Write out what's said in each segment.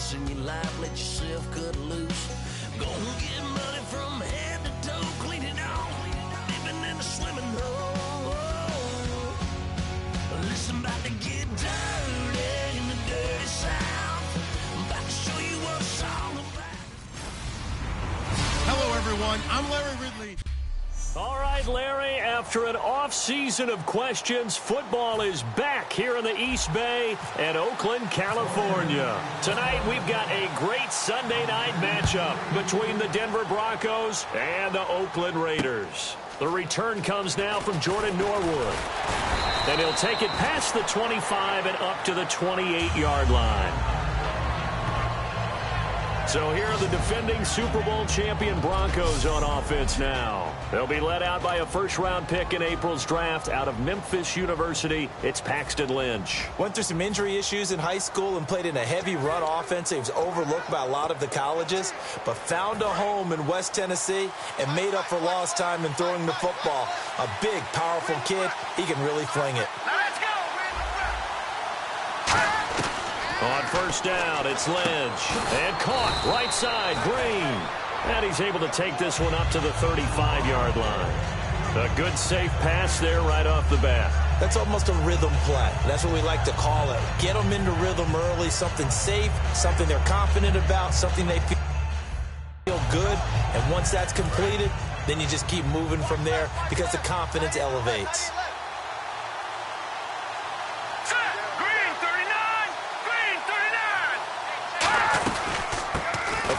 once in your life, let yourself cut loose. Go and get money from head to toe, clean it off, dipping in the swimming hole. Listen, about to get dirty in the dirty South. I'm about to show you what it's all about. Hello, everyone. I'm Larry Ridley. All right, Larry, after an off-season of questions, football is back here in the East Bay and Oakland, California. Tonight, we've got a great Sunday night matchup between the Denver Broncos and the Oakland Raiders. The return comes now from Jordan Norwood. And he'll take it past the 25 and up to the 28-yard line. So here are the defending Super Bowl champion Broncos on offense now. They'll be led out by a first-round pick in April's draft out of Memphis University. It's Paxton Lynch. Went through some injury issues in high school and played in a heavy run offense. He was overlooked by a lot of the colleges, but found a home in West Tennessee and made up for lost time in throwing the football. A big, powerful kid. He can really fling it. On first down, it's Lynch. And caught right side, Green. And he's able to take this one up to the 35-yard line. A good, safe pass there right off the bat. That's almost a rhythm play. That's what we like to call it. Get them into rhythm early, something safe, something they're confident about, something they feel good. And once that's completed, then you just keep moving from there because the confidence elevates.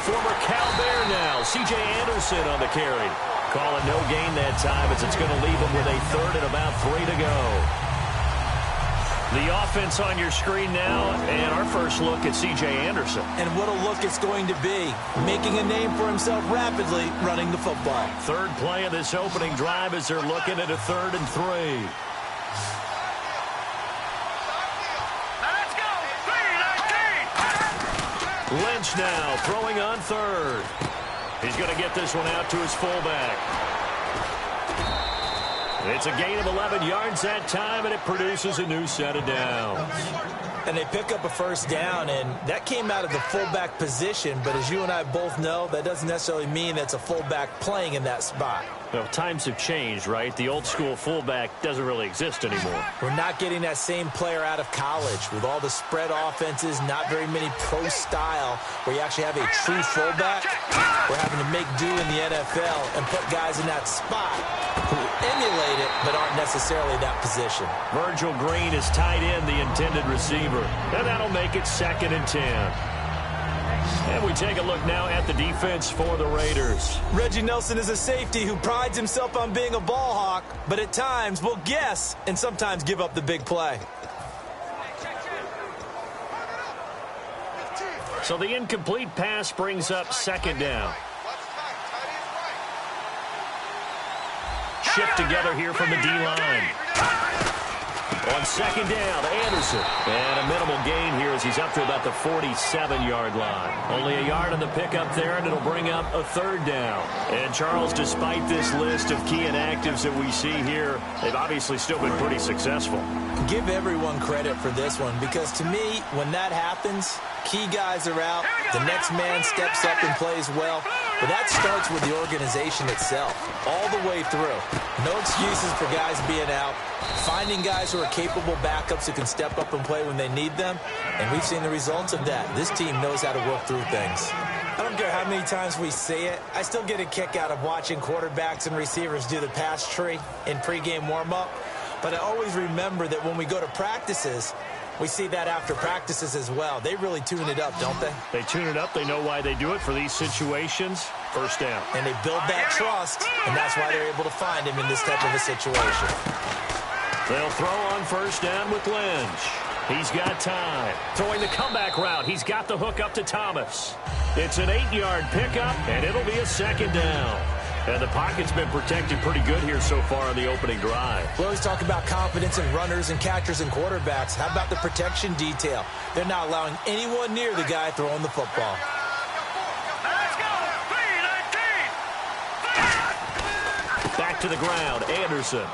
Former Cal Bear now, C.J. Anderson on the carry. Calling no gain that time as it's going to leave him with a third and about 3 to go. The offense on your screen now, and our first look at C.J. Anderson. And what a look it's going to be. Making a name for himself rapidly, running the football. Third play of this opening drive as they're looking at a 3rd and 3. Lynch now throwing on 3rd. He's going to get this one out to his fullback. It's a gain of 11 yards that time, and it produces a new set of downs. And they pick up a first down, and that came out of the fullback position. But as you and I both know, that doesn't necessarily mean that's a fullback playing in that spot. Well, times have changed, right? The old school fullback doesn't really exist anymore. We're not getting that same player out of college. With all the spread offenses, not very many pro style, where you actually have a true fullback. We're having to make do in the NFL and put guys in that spot who emulate it but aren't necessarily in that position. Virgil Green is tied in, the intended receiver. And that'll make it 2nd and 10. And we take a look now at the defense for the Raiders. Reggie Nelson is a safety who prides himself on being a ball hawk, but at times will guess and sometimes give up the big play. So the incomplete pass brings up 2nd down. Shift together here from the D-line. On 2nd down, Anderson. And a minimal gain here as he's up to about the 47-yard line. Only a yard on the pickup there, and it'll bring up a 3rd down. And, Charles, despite this list of key inactives that we see here, they've obviously still been pretty successful. Give everyone credit for this one because, to me, when that happens, key guys are out, the next man steps up and plays well. But that starts with the organization itself, all the way through. No excuses for guys being out. Finding guys who are capable backups who can step up and play when they need them. And we've seen the results of that. This team knows how to work through things. I don't care how many times we see it. I still get a kick out of watching quarterbacks and receivers do the pass tree in pregame warm-up. But I always remember that when we go to practices, we see that after practices as well. They really tune it up, don't they? They tune it up. They know why they do it for these situations. First down. And they build that trust, and that's why they're able to find him in this type of a situation. They'll throw on first down with Lynch. He's got time. Throwing the comeback route. He's got the hook up to Thomas. It's an 8-yard pickup, and it'll be a 2nd down. And the pocket's been protected pretty good here so far on the opening drive. We always talk about confidence in runners and catchers and quarterbacks. How about the protection detail? They're not allowing anyone near the guy throwing the football. Back to the ground, Anderson.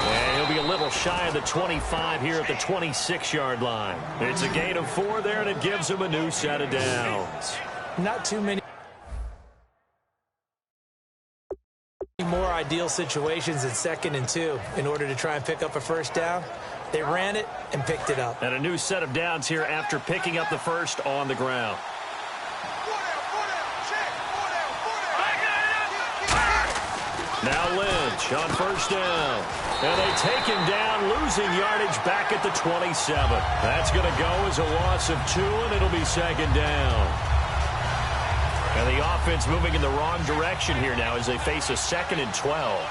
And he'll be a little shy of the 25 here at the 26-yard line. It's a gain of 4 there, and it gives him a new set of downs. Not too many more ideal situations in 2nd and 2 in order to try and pick up a first down. They ran it and picked it up. And a new set of downs here after picking up the first on the ground. Now Lynch on first down. And they take him down, losing yardage back at the 27. That's going to go as a loss of 2, and it'll be 2nd down. And the offense moving in the wrong direction here now as they face a 2nd and 12.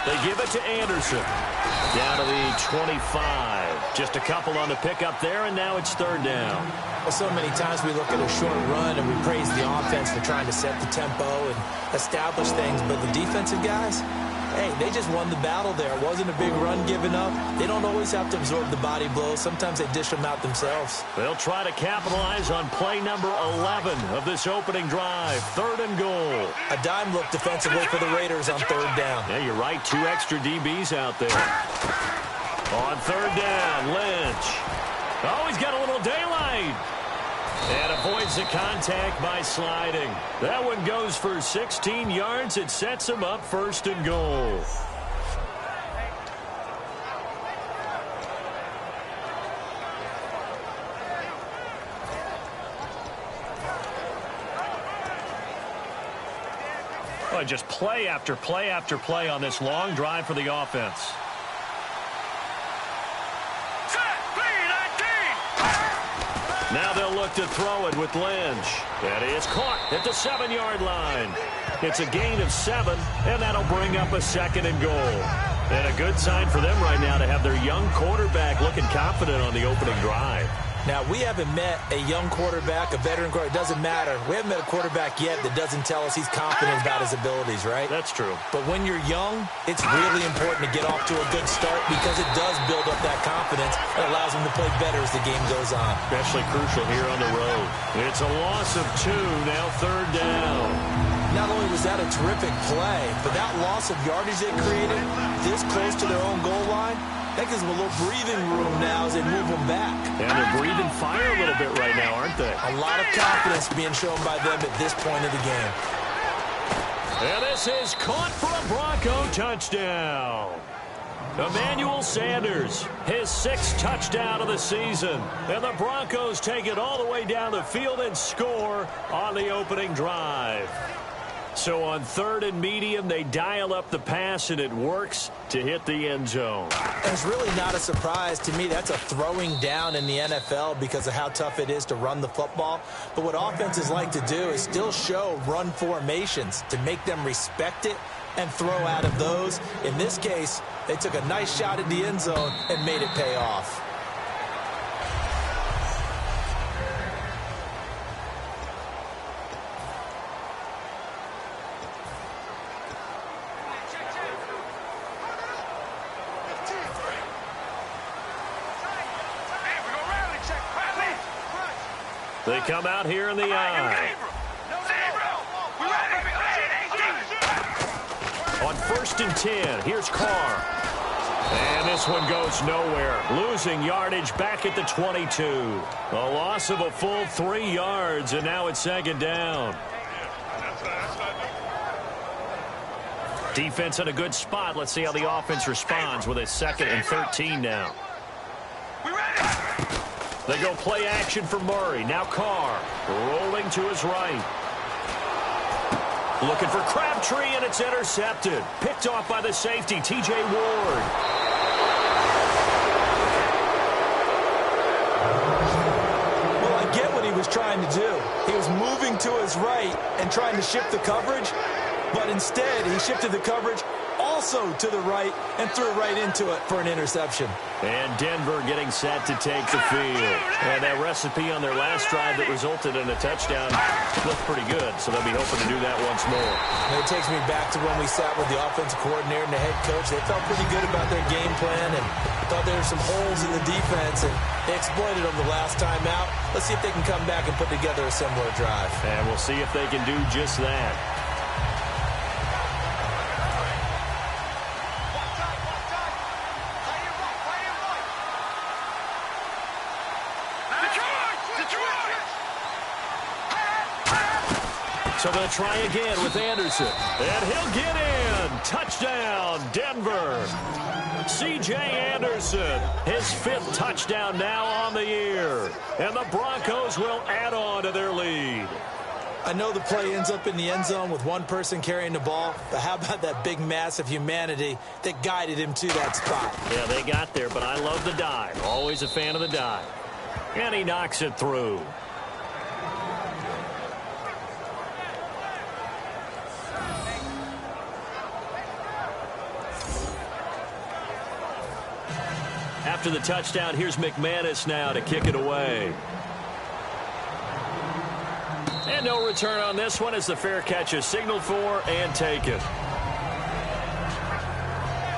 They give it to Anderson. Down to the 25. Just a couple on the pickup there, and now it's 3rd down. Well, so many times we look at a short run and we praise the offense for trying to set the tempo and establish things, but the defensive guys, hey, they just won the battle there. It wasn't a big run given up. They don't always have to absorb the body blows. Sometimes they dish them out themselves. They'll try to capitalize on play number 11 of this opening drive. 3rd and goal. A dime look defensively for the Raiders on 3rd down. Yeah, you're right. 2 extra DBs out there. On 3rd down, Lynch. Oh, he's got a little daylight. And avoids the contact by sliding. That one goes for 16 yards. It sets him up 1st and goal. Oh, just play after play after play on this long drive for the offense. Now they'll look to throw it with Lynch. And he is caught at the 7-yard line. It's a gain of 7, and that'll bring up a 2nd and goal. And a good sign for them right now to have their young quarterback looking confident on the opening drive. Now, we haven't met a young quarterback, a veteran quarterback. It doesn't matter. We haven't met a quarterback yet that doesn't tell us he's confident about his abilities, right? That's true. But when you're young, it's really important to get off to a good start because it does build up that confidence and allows him to play better as the game goes on. Especially crucial here on the road. It's a loss of 2, now 3rd down. Not only was that a terrific play, but that loss of yardage they created this close to their own goal line, that gives them a little breathing room now as they move them back. And they're breathing fire a little bit right now, aren't they? A lot of confidence being shown by them at this point of the game. And this is caught for a Bronco touchdown. Emmanuel Sanders, his 6th touchdown of the season. And the Broncos take it all the way down the field and score on the opening drive. So on 3rd and medium, they dial up the pass, and it works to hit the end zone. And it's really not a surprise to me. That's a throwing down in the NFL because of how tough it is to run the football. But what offenses like to do is still show run formations to make them respect it and throw out of those. In this case, they took a nice shot at the end zone and made it pay off. They come out here in the eye. On 1st and 10, here's Carr. And this one goes nowhere. Losing yardage back at the 22. A loss of a full 3 yards, and now it's 2nd down. Defense in a good spot. Let's see how the offense responds with a 2nd and 13 now. They go play action for Murray. Now Carr rolling to his right. Looking for Crabtree, and it's intercepted. Picked off by the safety, T.J. Ward. Well, I get what he was trying to do. He was moving to his right and trying to shift the coverage, but instead he shifted the coverage also to the right and threw right into it for an interception. And Denver getting set to take the field. And that recipe on their last drive that resulted in a touchdown looked pretty good, so they'll be hoping to do that once more. And it takes me back to when we sat with the offensive coordinator and the head coach. They felt pretty good about their game plan, and thought there were some holes in the defense, and they exploited them the last time out. Let's see if they can come back and put together a similar drive. And we'll see if they can do just that. So they'll try again with Anderson. And he'll get in. Touchdown, Denver. C.J. Anderson, his 5th touchdown now on the year. And the Broncos will add on to their lead. I know the play ends up in the end zone with one person carrying the ball, but how about that big mass of humanity that guided him to that spot? Yeah, they got there, but I love the dive. Always a fan of the dive. And he knocks it through. After the touchdown, here's McManus now to kick it away. And no return on this one as the fair catch is signaled for and taken.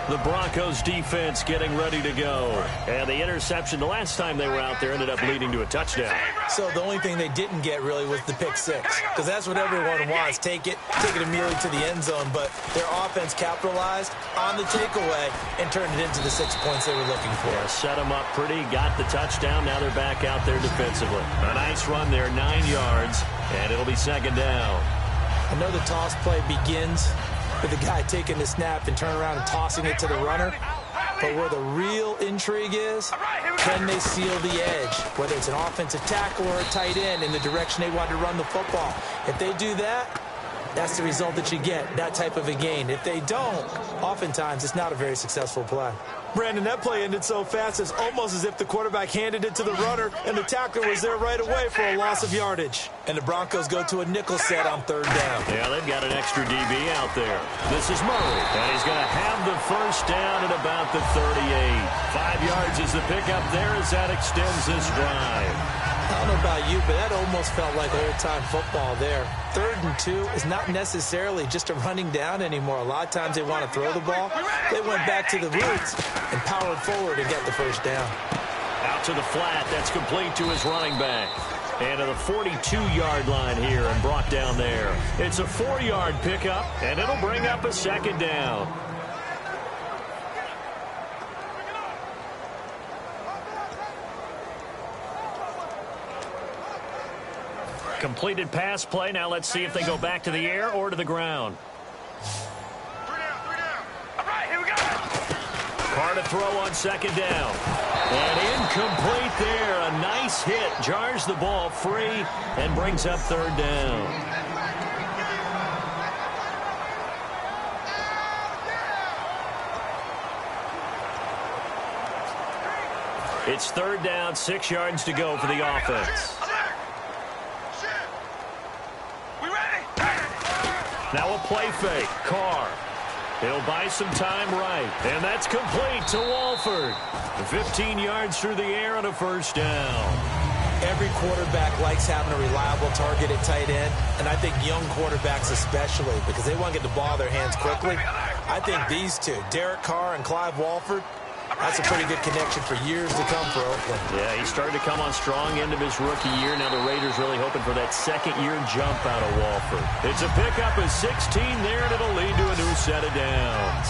The Broncos defense getting ready to go. And the interception the last time they were out there ended up leading to a touchdown. So the only thing they didn't get really was the pick six, because that's what everyone wants. Take it immediately to the end zone, but their offense capitalized on the takeaway and turned it into the 6 points they were looking for. Yeah, set them up pretty, got the touchdown. Now they're back out there defensively. A nice run there, 9 yards, and it'll be 2nd down. I know the toss play begins with the guy taking the snap and turn around and tossing it to the runner. But where the real intrigue is, can they seal the edge, whether it's an offensive tackle or a tight end in the direction they want to run the football. If they do that, that's the result that you get, that type of a gain. If they don't, oftentimes it's not a very successful play. Brandon, that play ended so fast, it's almost as if the quarterback handed it to the runner and the tackler was there right away for a loss of yardage. And the Broncos go to a nickel set on 3rd down. Yeah, they've got an extra DB out there. This is Murray, and he's going to have the 1st down at about the 38. 5 yards is the pickup there as that extends this drive. I don't know about you, but that almost felt like old-time football there. 3rd and 2 is not necessarily just a running down anymore. A lot of times they want to throw the ball. They went back to the roots and powered forward and get the 1st down. Out to the flat. That's complete to his running back. And to the 42-yard line here and brought down there. It's a 4-yard pickup, and it'll bring up a 2nd down. Completed pass play. Now let's see if they go back to the air or to the ground. 3 down. All right, here we go. Carr to throw on 2nd down. And incomplete there. A nice hit. Jars the ball free and brings up 3rd down. It's 3rd down, 6 yards to go for the offense. Now a play fake. Carr. He'll buy some time right. And that's complete to Walford. 15 yards through the air on a 1st down. Every quarterback likes having a reliable target at tight end, and I think young quarterbacks especially, because they want to get the ball in their hands quickly. I think these two, Derek Carr and Clive Walford, that's a pretty good connection for years to come for Oakland. Yeah, he started to come on strong end of his rookie year. Now the Raiders really hoping for that 2nd-year jump out of Walford. It's a pickup of 16 there, and it'll lead to a new set of downs.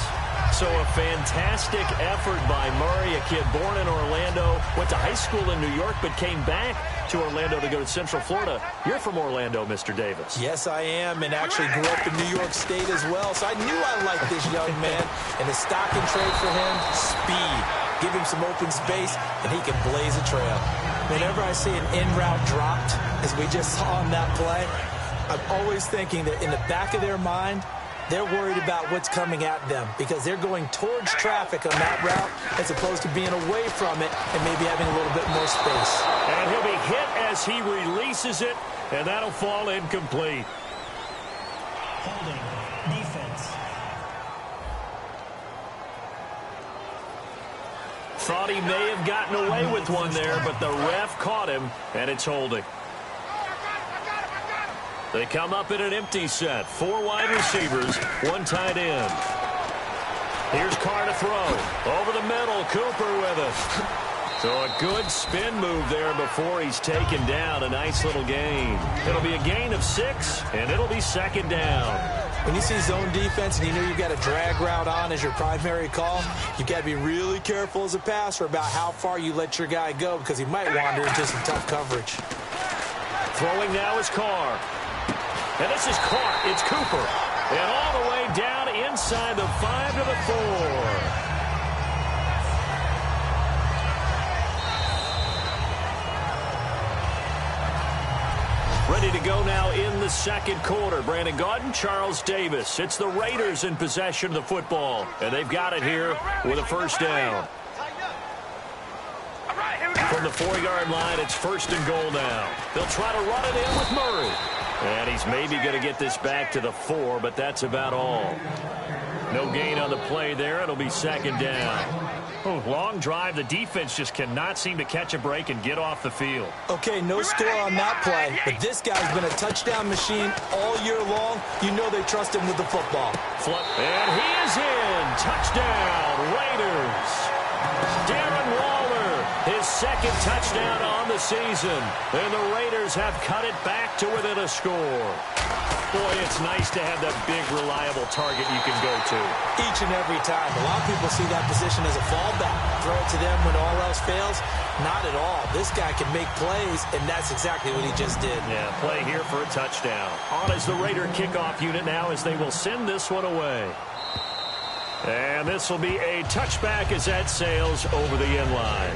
So a fantastic effort by Murray, a kid born in Orlando, went to high school in New York, but came back to Orlando to go to Central Florida. You're from Orlando, Mr. Davis. Yes, I am, and actually grew up in New York State as well, so I knew I liked this young man. And the stock and trade for him, speed. Give him some open space, and he can blaze a trail. Whenever I see an in-route dropped, as we just saw on that play, I'm always thinking that in the back of their mind, they're worried about what's coming at them because they're going towards traffic on that route as opposed to being away from it and maybe having a little bit more space. And he'll be hit as he releases it, and that'll fall incomplete. Holding, defense. Thought he may have gotten away with one there, but the ref caught him, and it's holding. They come up in an empty set. 4 wide receivers, 1 tight end. Here's Carr to throw. Over the middle, Cooper with it. So a good spin move there before he's taken down. A nice little gain. It'll be a gain of 6, and it'll be second down. When you see zone defense and you know you've got a drag route on as your primary call, you've got to be really careful as a passer about how far you let your guy go because he might wander into some tough coverage. Throwing now is Carr. And this is caught. It's Cooper. And all the way down inside the 5 to the 4. Ready to go now in the second quarter. Brandon Gaudin, Charles Davis. It's the Raiders in possession of the football. And they've got it here with a first down. From the 4-yard line, it's first and goal now. They'll try to run it in with Murray. And he's maybe going to get this back to the 4, but that's about all. No gain on the play there. It'll be second down. Oh, long drive. The defense just cannot seem to catch a break and get off the field. Okay, no score on that play, but this guy's been a touchdown machine all year long. You know they trust him with the football. And he is in. Touchdown, Raiders. Darren Waller, his second touchdown on the season. And the Raiders have cut it back to within a score. Boy, it's nice to have that big, reliable target you can go to. Each and every time. A lot of people see that position as a fallback. Throw it to them when all else fails. Not at all. This guy can make plays, and that's exactly what he just did. Yeah, play here for a touchdown. On is the Raider kickoff unit now as they will send this one away. And this will be a touchback as that sails over the end line.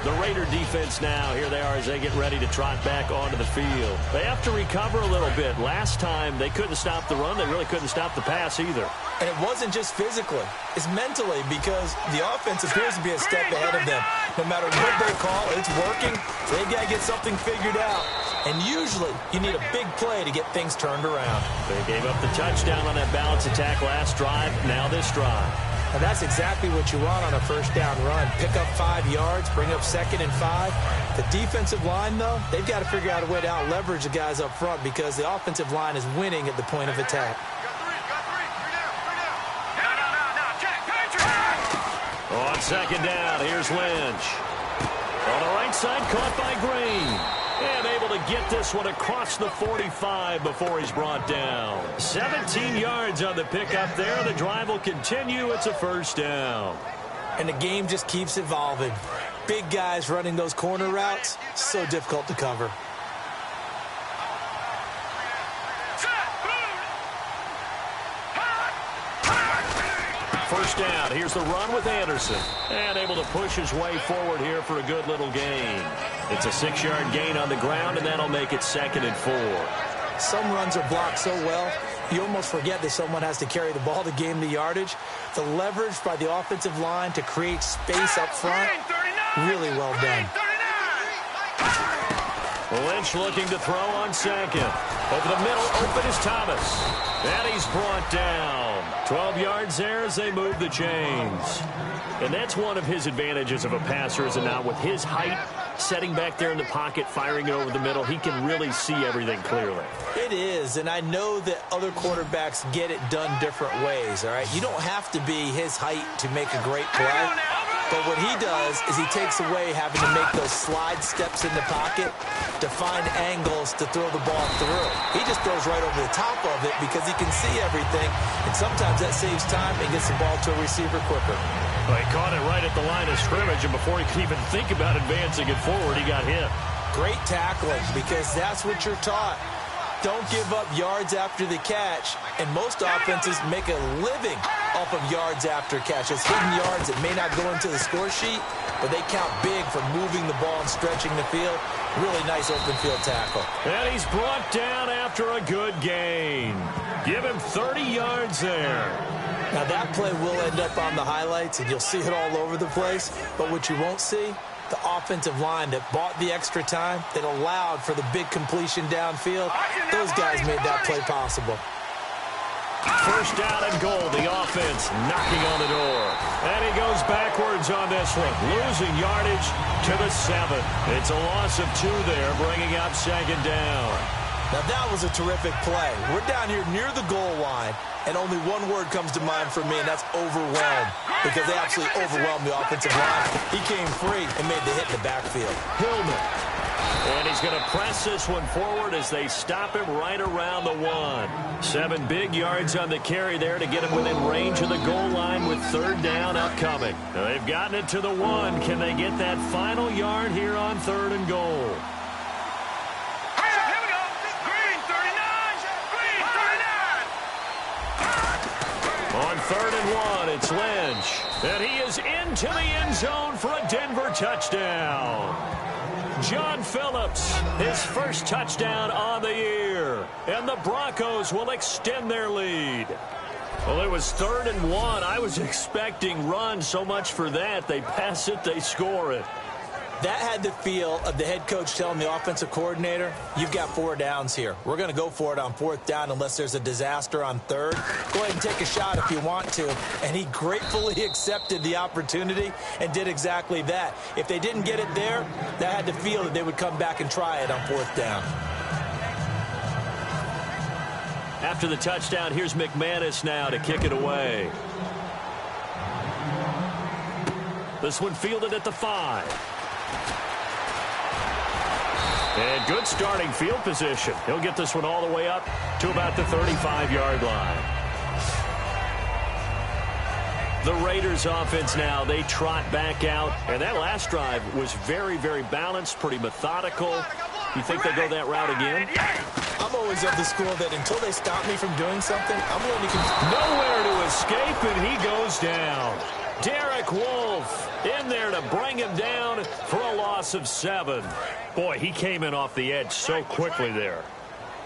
The Raider defense now, here they are as they get ready to trot back onto the field. They have to recover a little bit. Last time, they couldn't stop the run. They really couldn't stop the pass either. And it wasn't just physically. It's mentally because the offense appears to be a step ahead of them. No matter what they call, it's working. They've got to get something figured out. And usually, you need a big play to get things turned around. They gave up the touchdown on that balance attack last drive. Now this drive. And that's exactly what you want on a first down run. Pick up 5 yards, bring up 2nd and 5. The defensive line, though, they've got to figure out a way to out-leverage the guys up front because the offensive line is winning at the point of attack. On second down, here's Lynch. On the right side, caught by Green. And able to get this one across the 45 before he's brought down. 17 yards on the pickup there. The drive will continue. It's a first down. And the game just keeps evolving. Big guys running those corner routes, so difficult to cover. First down. Here's the run with Anderson. And able to push his way forward here for a good little gain. It's a 6-yard gain on the ground, and that'll make it 2nd and 4. Some runs are blocked so well, you almost forget that someone has to carry the ball to gain the yardage. The leverage by the offensive line to create space up front, really well done. Lynch looking to throw on second. Over the middle, open is Thomas. And he's brought down. 12 yards there as they move the chains. And that's one of his advantages of a passer, is it not? With his height, setting back there in the pocket, firing it over the middle, he can really see everything clearly. It is, and I know that other quarterbacks get it done different ways, all right? You don't have to be his height to make a great play. But what he does is he takes away having to make those slide steps in the pocket to find angles to throw the ball through. He just throws right over the top of it because he can see everything, and sometimes that saves time and gets the ball to a receiver quicker. Well, he caught it right at the line of scrimmage, and before he could even think about advancing it forward, he got hit. Great tackling because that's what you're taught. Don't give up yards after the catch, and most offenses make a living off of yards after catch. It's hidden yards that may not go into the score sheet, but they count big for moving the ball and stretching the field. Really nice open field tackle. And he's brought down after a good gain. Give him 30 yards there. Now that play will end up on the highlights, and you'll see it all over the place, but what you won't see, the offensive line that bought the extra time, that allowed for the big completion downfield, those guys made that play possible. First down and goal, the offense knocking on the door. And he goes backwards on this one, losing yardage to the 7. It's a loss of 2 there, bringing up second down. Now that was a terrific play. We're down here near the goal line, and only one word comes to mind for me, and that's overwhelmed, because they absolutely overwhelmed the offensive line. He came free and made the hit in the backfield. Hillman. And he's going to press this one forward as they stop him right around the 1. 7 big yards on the carry there to get him within range of the goal line with 3rd down upcoming. Now they've gotten it to the 1. Can they get that final yard here on 3rd and goal? On 3rd and 1, it's Lynch. And he is into the end zone for a Denver touchdown. John Phillips, his first touchdown on the year. And the Broncos will extend their lead. Well, it was 3rd and 1. I was expecting run, so much for that. They pass it, they score it. That had the feel of the head coach telling the offensive coordinator, you've got 4 downs here. We're going to go for it on 4th down unless there's a disaster on 3rd. Go ahead and take a shot if you want to. And he gratefully accepted the opportunity and did exactly that. If they didn't get it there, that had the feel that they would come back and try it on 4th down. After the touchdown, here's McManus now to kick it away. This one fielded at the 5. And good starting field position. He'll get this one all the way up to about the 35-yard line. The Raiders offense now, they trot back out. And that last drive was very, very balanced, pretty methodical. You think they go that route again? I'm always of the school that until they stop me from doing something, I'm willing to continue. Nowhere to escape, and he goes down. Derek Wolfe in there to bring him down for a loss of 7. Boy, he came in off the edge so quickly there.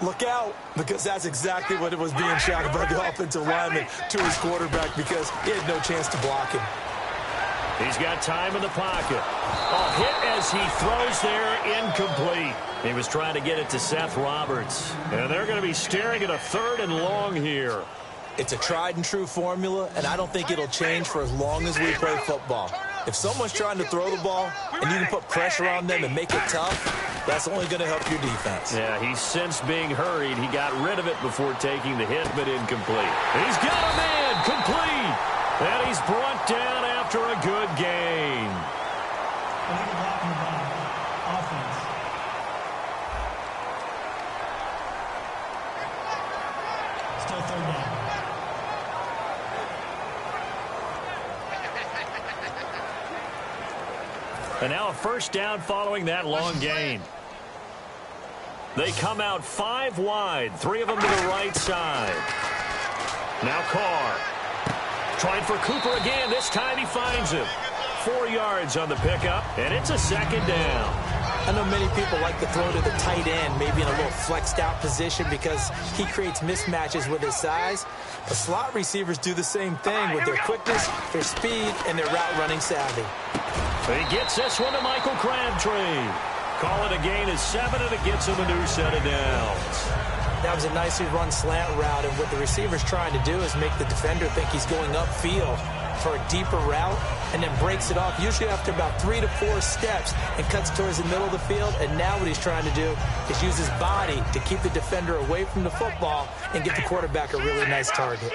Look out, because that's exactly what it was being shouted by the offensive lineman to his quarterback, because he had no chance to block him. He's got time in the pocket. A hit as he throws there, incomplete. He was trying to get it to Seth Roberts. And they're going to be staring at a 3rd and long here. It's a tried-and-true formula, and I don't think it'll change for as long as we play football. If someone's trying to throw the ball and you can put pressure on them and make it tough, that's only going to help your defense. Yeah, he's since being hurried. He got rid of it before taking the hit, but incomplete. He's got a man, complete. And he's brought down after a good gain. Still 3rd down. And now a 1st down following that long gain. They come out 5 wide, 3 of them to the right side. Now Carr. Trying for Cooper again. This time he finds him. 4 yards on the pickup, and it's a 2nd down. I know many people like to throw to the tight end, maybe in a little flexed out position because he creates mismatches with his size. But slot receivers do the same thing with their quickness, their speed, and their route running savvy. He gets this one to Michael Crabtree. Call it a gain of 7, and it gets him a new set of downs. That was a nicely run slant route, and what the receiver's trying to do is make the defender think he's going upfield for a deeper route, and then breaks it off, usually after about 3 to 4 steps, and cuts towards the middle of the field. And now what he's trying to do is use his body to keep the defender away from the football and get the quarterback a really nice target.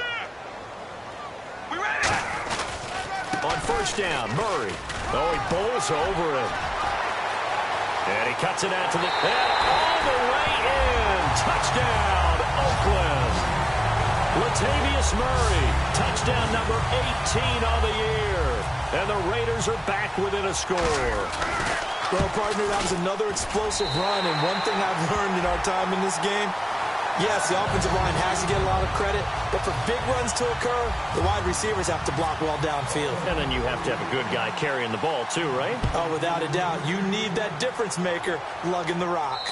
On 1st down, Murray. Oh, he bowls over it. And he cuts it out to the... And all the way in. Touchdown, Oakland. Latavius Murray. Touchdown number 18 on the year. And the Raiders are back within a score. Well, partner, that was another explosive run. And one thing I've learned in our time in this game, yes, the offensive line has to get a lot of credit, but for big runs to occur, the wide receivers have to block well downfield. And then you have to have a good guy carrying the ball too, right? Oh, without a doubt. You need that difference maker lugging the rock.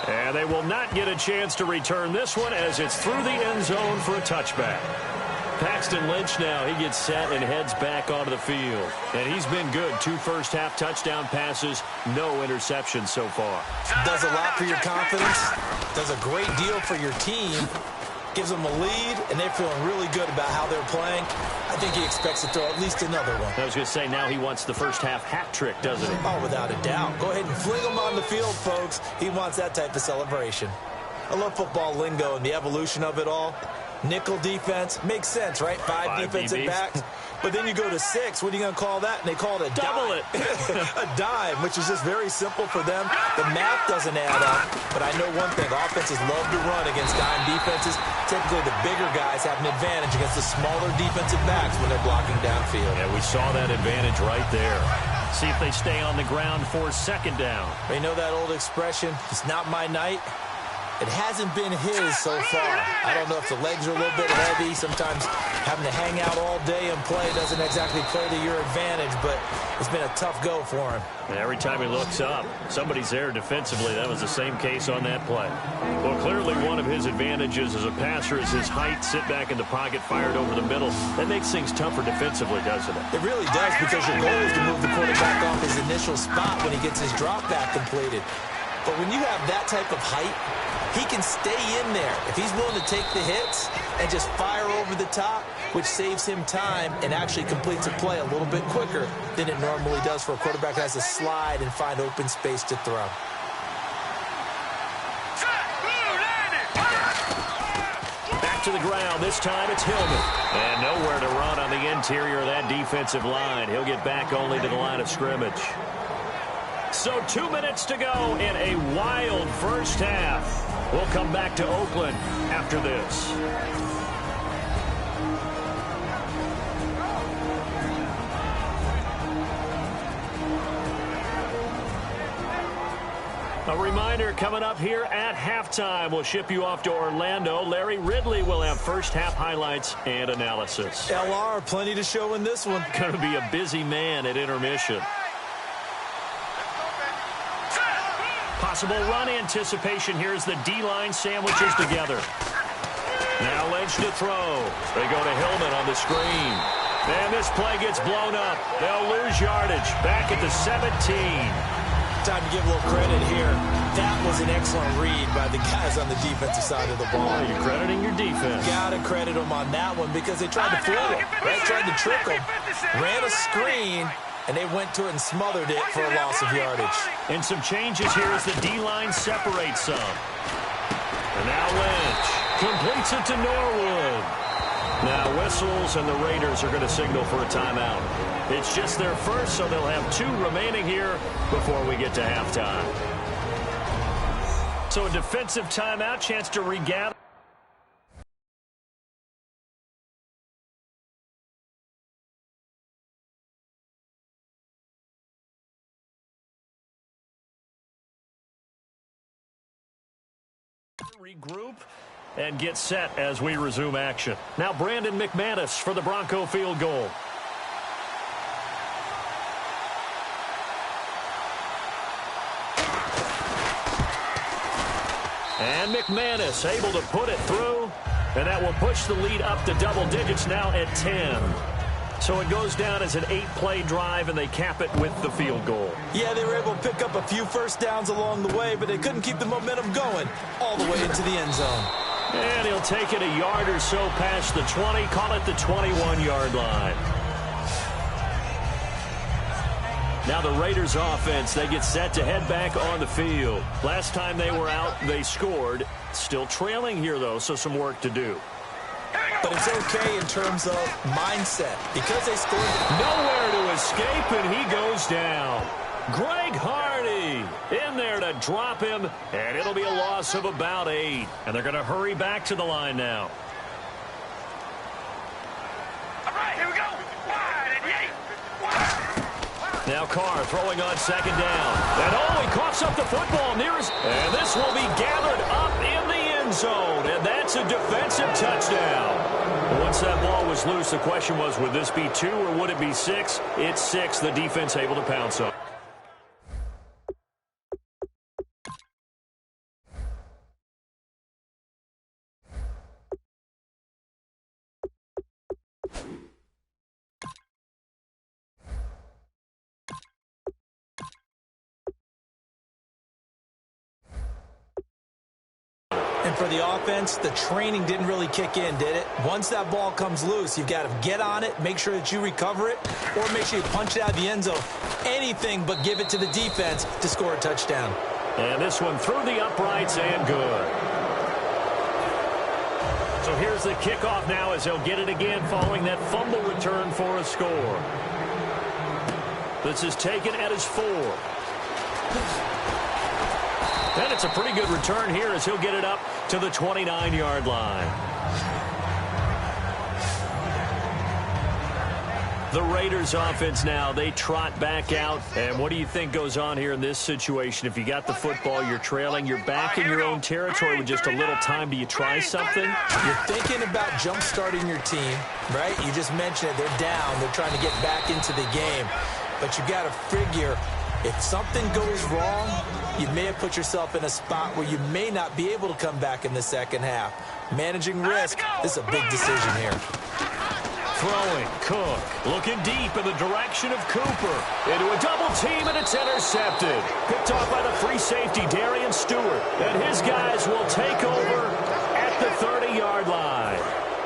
And they will not get a chance to return this one as it's through the end zone for a touchback. Paxton Lynch now, he gets set and heads back onto the field. And he's been good. 2 first-half touchdown passes, no interceptions so far. Does a lot for your confidence, does a great deal for your team, gives them a lead, and they're feeling really good about how they're playing. I think he expects to throw at least another one. I was going to say, now he wants the first-half hat trick, doesn't he? Oh, without a doubt. Go ahead and fling him on the field, folks. He wants that type of celebration. I love football lingo and the evolution of it all. Nickel defense makes sense, right? Five defensive backs. But then you go to 6. What are you going to call that? And they call it a double dime. A dime, which is just very simple for them. The math doesn't add up. But I know one thing. Offenses love to run against dime defenses. Typically, the bigger guys have an advantage against the smaller defensive backs when they're blocking downfield. Yeah, we saw that advantage right there. See if they stay on the ground for second down. You know that old expression, it's not my night? It hasn't been his so far. I don't know if the legs are a little bit heavy. Sometimes having to hang out all day and play doesn't exactly play to your advantage, but it's been a tough go for him. And every time he looks up, somebody's there defensively. That was the same case on that play. Well, clearly one of his advantages as a passer is his height, sit back in the pocket, fired over the middle. That makes things tougher defensively, doesn't it? It really does, because your goal is to move the quarterback off his initial spot when he gets his drop back completed. But when you have that type of height, he can stay in there if he's willing to take the hits and just fire over the top, which saves him time and actually completes a play a little bit quicker than it normally does for a quarterback that has to slide and find open space to throw. Back to the ground. This time it's Hillman. And nowhere to run on the interior of that defensive line. He'll get back only to the line of scrimmage. So 2 minutes to go in a wild first half. We'll come back to Oakland after this. A reminder, coming up here at halftime, we'll ship you off to Orlando. Larry Ridley will have first half highlights and analysis. LR, plenty to show in this one. Going to be a busy man at intermission. Possible run anticipation here as the D-line sandwiches together. Now Lynch to throw. They go to Hillman on the screen. And this play gets blown up. They'll lose yardage. Back at the 17. Time to give a little credit here. That was an excellent read by the guys on the defensive side of the ball. You're crediting your defense. Got to credit them on that one because they tried to fool him, right? Tried to trick him. Ran a screen, and they went to it and smothered it for a loss of yardage. And some changes here as the D-line separates some. And now Lynch completes it to Norwood. Now whistles, and the Raiders are going to signal for a timeout. It's just their first, so they'll have 2 remaining here before we get to halftime. So a defensive timeout, chance to regather. Regroup and get set as we resume action. Now Brandon McManus for the Bronco field goal. And McManus able to put it through, and that will push the lead up to double digits now at 10. So it goes down as an 8-play drive, and they cap it with the field goal. Yeah, they were able to pick up a few first downs along the way, but they couldn't keep the momentum going all the way into the end zone. And he'll take it a yard or so past the 20, call it the 21-yard line. Now the Raiders offense, they get set to head back on the field. Last time they were out, they scored. Still trailing here, though, so some work to do. But it's okay in terms of mindset because they scored. Nowhere to escape, and he goes down. Greg Hardy in there to drop him, and it'll be a loss of about 8. And they're going to hurry back to the line now. All right, here we go. Wide and yay. Now Carr throwing on second down. And he coughs up the football nearest. And this will be gathered up in the end zone. And that's a defensive touchdown. Once that ball was loose, the question was, would this be 2 or would it be 6? It's 6. The defense able to pounce on. And for the offense, the training didn't really kick in, did it? Once that ball comes loose, you've got to get on it, make sure that you recover it, or make sure you punch it out of the end zone. Anything but give it to the defense to score a touchdown. And this one through the uprights and good. So here's the kickoff now as he'll get it again following that fumble return for a score. This is taken at his 4. And it's a pretty good return here as he'll get it up to the 29-yard line. The Raiders offense now, they trot back out. And what do you think goes on here in this situation? If you got the football, you're trailing, you're back in your own territory with just a little time. Do you try something? You're thinking about jump-starting your team, right? You just mentioned it. They're down. They're trying to get back into the game. But you got to figure, if something goes wrong, you may have put yourself in a spot where you may not be able to come back in the second half. Managing risk, this is a big decision here. Throwing, Cook, looking deep in the direction of Cooper. Into a double team, and it's intercepted. Picked off by the free safety, Darian Stewart. And his guys will take over at the 30-yard line.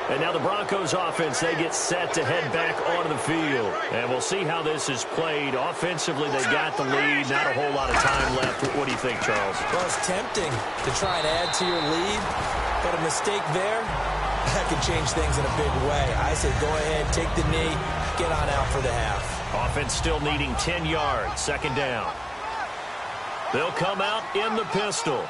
And now the Broncos offense, they get set to head back onto the field. And we'll see how this is played. Offensively, they've got the lead. Not a whole lot of time left. What do you think, Charles? Well, it's tempting to try and add to your lead, but a mistake there, that can change things in a big way. I say go ahead, take the knee, get on out for the half. Offense still needing 10 yards, second down. They'll come out in the pistol.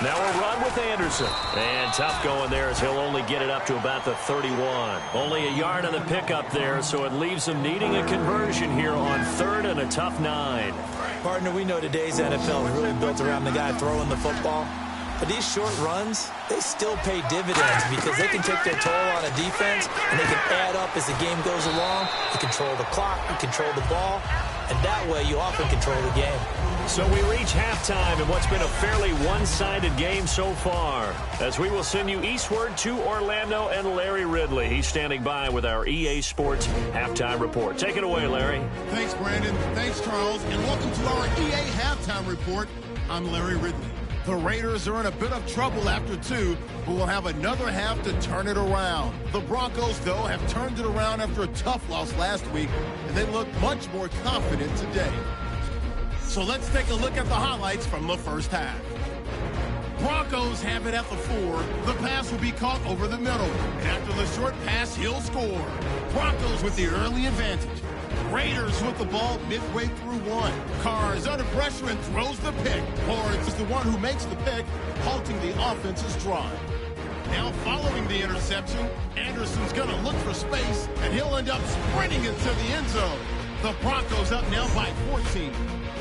Now a run with Anderson. And tough going there as he'll only get it up to about the 31. Only a yard on the pickup there, so it leaves him needing a conversion here on 3rd and a tough 9. Partner, we know today's NFL is really built around the guy throwing the football. But these short runs, they still pay dividends because they can take their toll on a defense, and they can add up as the game goes along. You control the clock, you control the ball, and that way you often control the game. So we reach halftime in what's been a fairly one-sided game so far, as we will send you eastward to Orlando and Larry Ridley. He's standing by with our EA Sports Halftime Report. Take it away, Larry. Thanks, Brandon. Thanks, Charles. And welcome to our EA Halftime Report. I'm Larry Ridley. The Raiders are in a bit of trouble after 2, but will have another half to turn it around. The Broncos, though, have turned it around after a tough loss last week, and they look much more confident today. So let's take a look at the highlights from the first half. Broncos have it at the 4. The pass will be caught over the middle. And after the short pass, he'll score. Broncos with the early advantage. Raiders with the ball midway through 1. Carr is under pressure and throws the pick. Lawrence is the one who makes the pick, halting the offense's drive. Now following the interception, Anderson's going to look for space, and he'll end up sprinting into the end zone. The Broncos up now by 14.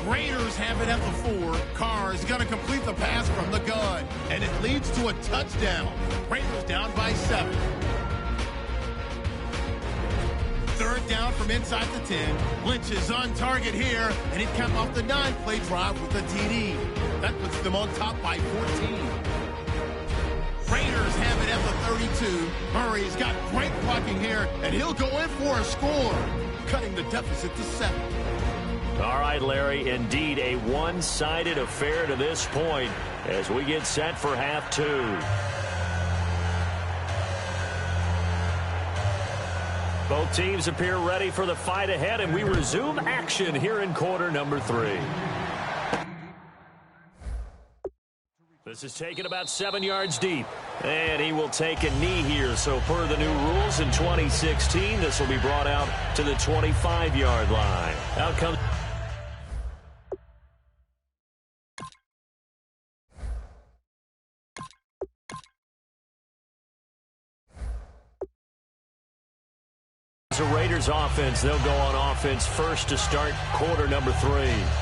Raiders have it at the 4. Carr is going to complete the pass from the gun, and it leads to a touchdown. Raiders down by 7. 3rd down from inside the 10. Lynch is on target here, and he capped off the 9-play drive with a TD. That puts them on top by 14. Raiders have it at the 32. Murray's got great blocking here, and he'll go in for a score, cutting the deficit to 7. All right, Larry, indeed a one-sided affair to this point as we get set for half 2. Both teams appear ready for the fight ahead, and we resume action here in quarter number 3. This is taken about 7 yards deep, and he will take a knee here. So per the new rules in 2016, this will be brought out to the 25-yard line. Out comes... The Raiders offense, they'll go on offense first to start quarter number 3.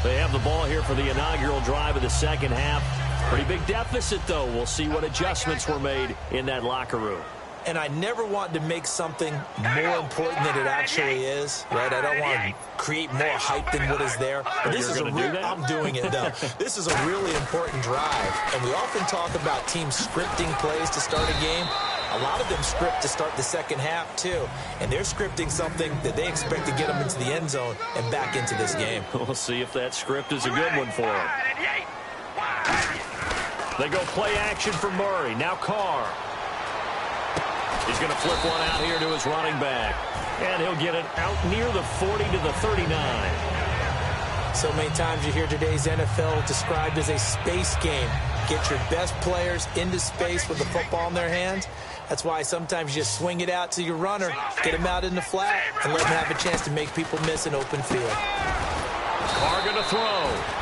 They have the ball here for the inaugural drive of the second half. Pretty big deficit, though. We'll see what adjustments were made in that locker room. And I never want to make something more important than it actually is, right? I don't want to create more hype than what is there. But this is I'm doing it, though. This is a really important drive. And we often talk about teams scripting plays to start a game. A lot of them script to start the second half, too. And they're scripting something that they expect to get them into the end zone and back into this game. We'll see if that script is a good one for them. They go play action for Murray. Now Carr. He's going to flip one out here to his running back. And he'll get it out near the 40 to the 39. So many times you hear today's NFL described as a space game. get your best players into space with the football in their hands. That's why sometimes you just swing it out to your runner, get him out in the flat, and let him have a chance to make people miss an open field. Carr going to throw,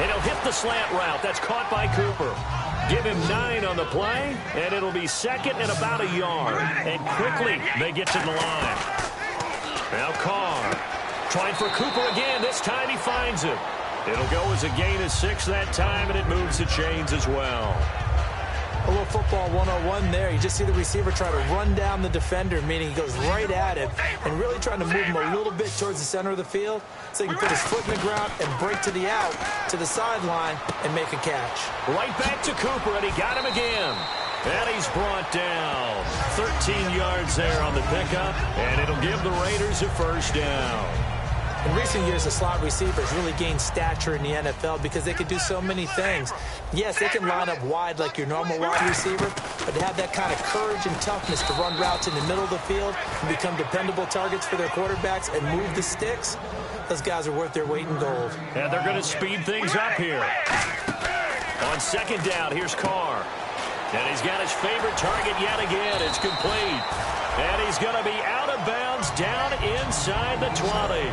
and he'll hit the slant route. That's caught by Cooper. Give him 9 on the play, and it'll be second and about a yard. And quickly, they get to the line. Now Carr trying for Cooper again. This time he finds him. It'll go as a gain of 6 that time, and it moves the chains as well. A little football 101 there. You just see the receiver try to run down the defender, meaning he goes right at him and really trying to move him a little bit towards the center of the field so he can put his foot in the ground and break to the out, to the sideline, and make a catch. Right back to Cooper, and he got him again. And he's brought down. 13 yards there on the pickup, and it'll give the Raiders a first down. In recent years, the slot receivers really gained stature in the NFL because they can do so many things. Yes, they can line up wide like your normal wide receiver, but to have that kind of courage and toughness to run routes in the middle of the field and become dependable targets for their quarterbacks and move the sticks, those guys are worth their weight in gold. And they're going to speed things up here. On second down, here's Carr. And he's got his favorite target yet again. It's complete. And he's going to be out of bounds down inside the 20.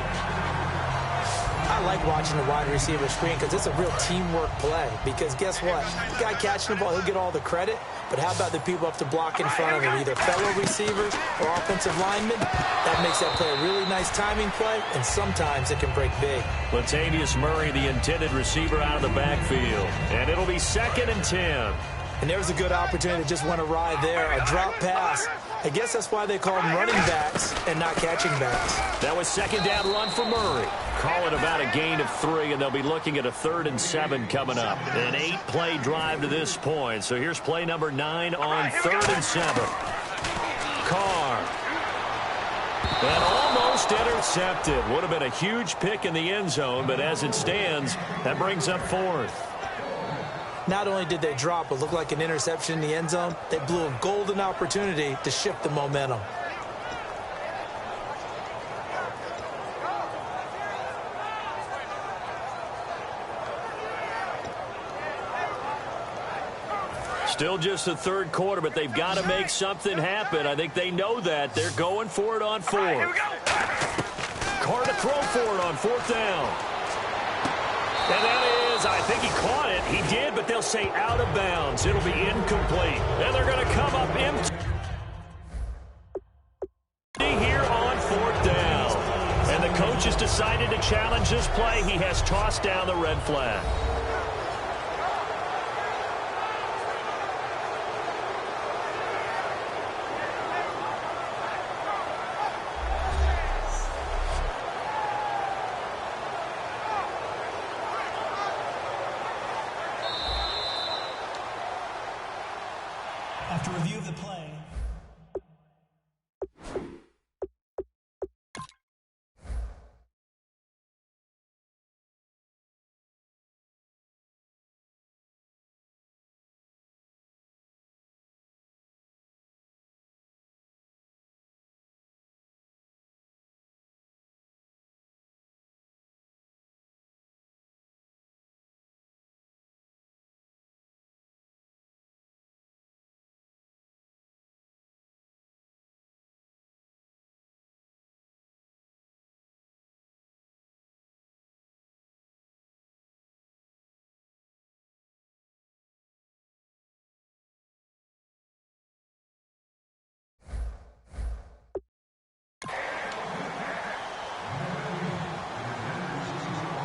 I like watching the wide receiver screen because it's a real teamwork play. Because guess what? The guy catching the ball, he'll get all the credit. But how about the people up to block in front of him, either fellow receivers or offensive linemen? That makes that play a really nice timing play, and sometimes it can break big. Latavius Murray, the intended receiver, out of the backfield. And it'll be 2nd and 10. And there's a good opportunity to just went awry there, a drop pass. I guess that's why they call them running backs and not catching backs. That was second down run for Murray. Call it about a gain of 3, and they'll be looking at a 3rd and 7 coming up. An 8-play drive to this point. So here's play number 9 on 3rd and 7. Carr. And almost intercepted. Would have been a huge pick in the end zone, but as it stands, that brings up 4th. Not only did they drop what looked like an interception in the end zone, they blew a golden opportunity to shift the momentum. Still just the 3rd quarter, but they've got to make something happen. I think they know that. They're going for it on 4th. Carr to throw for it on 4th down. And that is, I think he caught it. He did, but they'll say out of bounds. It'll be incomplete. And they're going to come up empty here on 4th down. And the coach has decided to challenge this play. He has tossed down the red flag. After review of the play,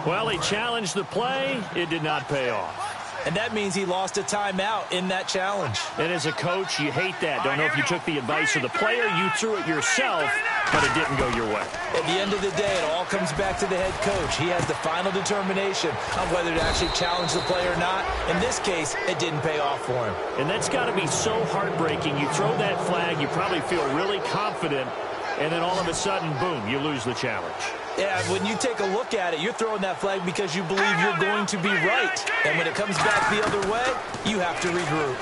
Well, he challenged the play. It did not pay off. And that means he lost a timeout in that challenge. And as a coach, you hate that. Don't know if you took the advice of the player, you threw it yourself, but it didn't go your way. At the end of the day, it all comes back to the head coach. He has the final determination on whether to actually challenge the play or not. In this case, it didn't pay off for him. And that's got to be so heartbreaking. You throw that flag, you probably feel really confident, and then all of a sudden, boom, you lose the challenge. Yeah, when you take a look at it, you're throwing that flag because you believe you're going to be right. And when it comes back the other way, you have to regroup.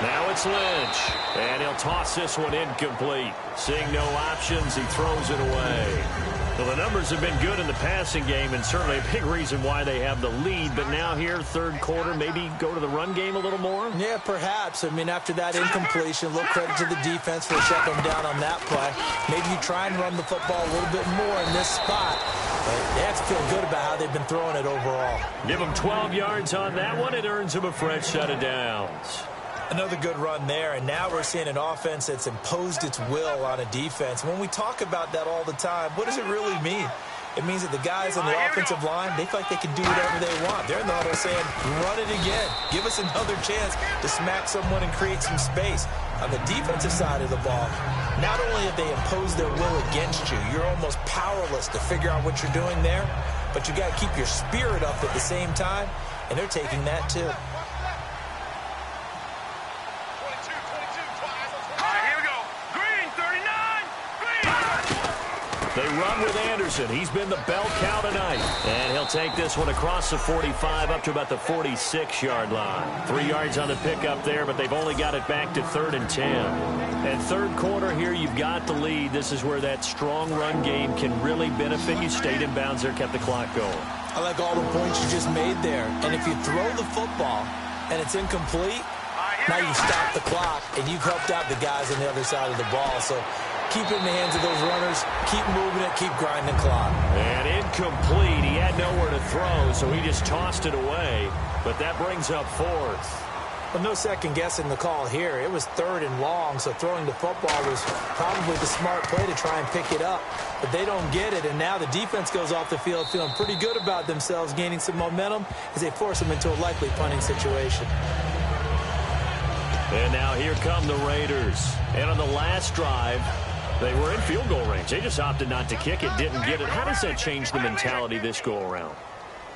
Now it's Lynch, and he'll toss this one incomplete. Seeing no options, he throws it away. Well, the numbers have been good in the passing game, and certainly a big reason why they have the lead. But now here, third quarter, maybe go to the run game a little more? Yeah, perhaps. I mean, after that incompletion, a little credit to the defense for shutting them down on that play. Maybe you try and run the football a little bit more in this spot. But they have to feel good about how they've been throwing it overall. Give them 12 yards on that one. It earns them a fresh set of downs. Another good run there, and now we're seeing an offense that's imposed its will on a defense. When we talk about that all the time, what does it really mean? It means that the guys on the offensive line, they feel like they can do whatever they want. They're in the huddle saying, run it again. Give us another chance to smack someone and create some space. On the defensive side of the ball, not only have they imposed their will against you, you're almost powerless to figure out what you're doing there, but you got to keep your spirit up at the same time, and they're taking that too. They run with Anderson. He's been the bell cow tonight. And he'll take this one across the 45 up to about the 46-yard line. 3 yards on the pickup there, but they've only got it back to 3rd and 10. And third quarter here, you've got the lead. This is where that strong run game can really benefit you. Stayed in bounds there, kept the clock going. I like all the points you just made there. And if you throw the football and it's incomplete, now you stop the clock and you've helped out the guys on the other side of the ball. So keep it in the hands of those runners, keep moving it, keep grinding the clock. And incomplete. He had nowhere to throw, so he just tossed it away. But that brings up 4th. Well, no second guessing the call here. It was 3rd and long, so throwing the football was probably the smart play to try and pick it up. But they don't get it, and now the defense goes off the field feeling pretty good about themselves, gaining some momentum as they force them into a likely punting situation. And now here come the Raiders. And on the last drive, they were in field goal range. They just opted not to kick it, didn't get it. How does that change the mentality this go-around?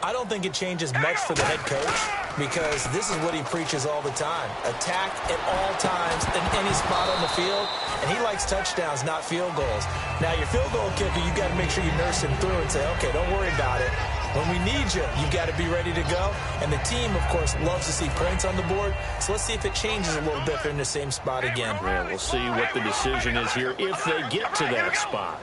I don't think it changes much for the head coach because this is what he preaches all the time. Attack at all times in any spot on the field, and he likes touchdowns, not field goals. Now, your field goal kicker, you got to make sure you nurse him through and say, okay, don't worry about it. When we need you, you've got to be ready to go. And the team, of course, loves to see points on the board. So let's see if it changes a little bit if they're in the same spot again. Yeah, we'll see what the decision is here if they get to that spot.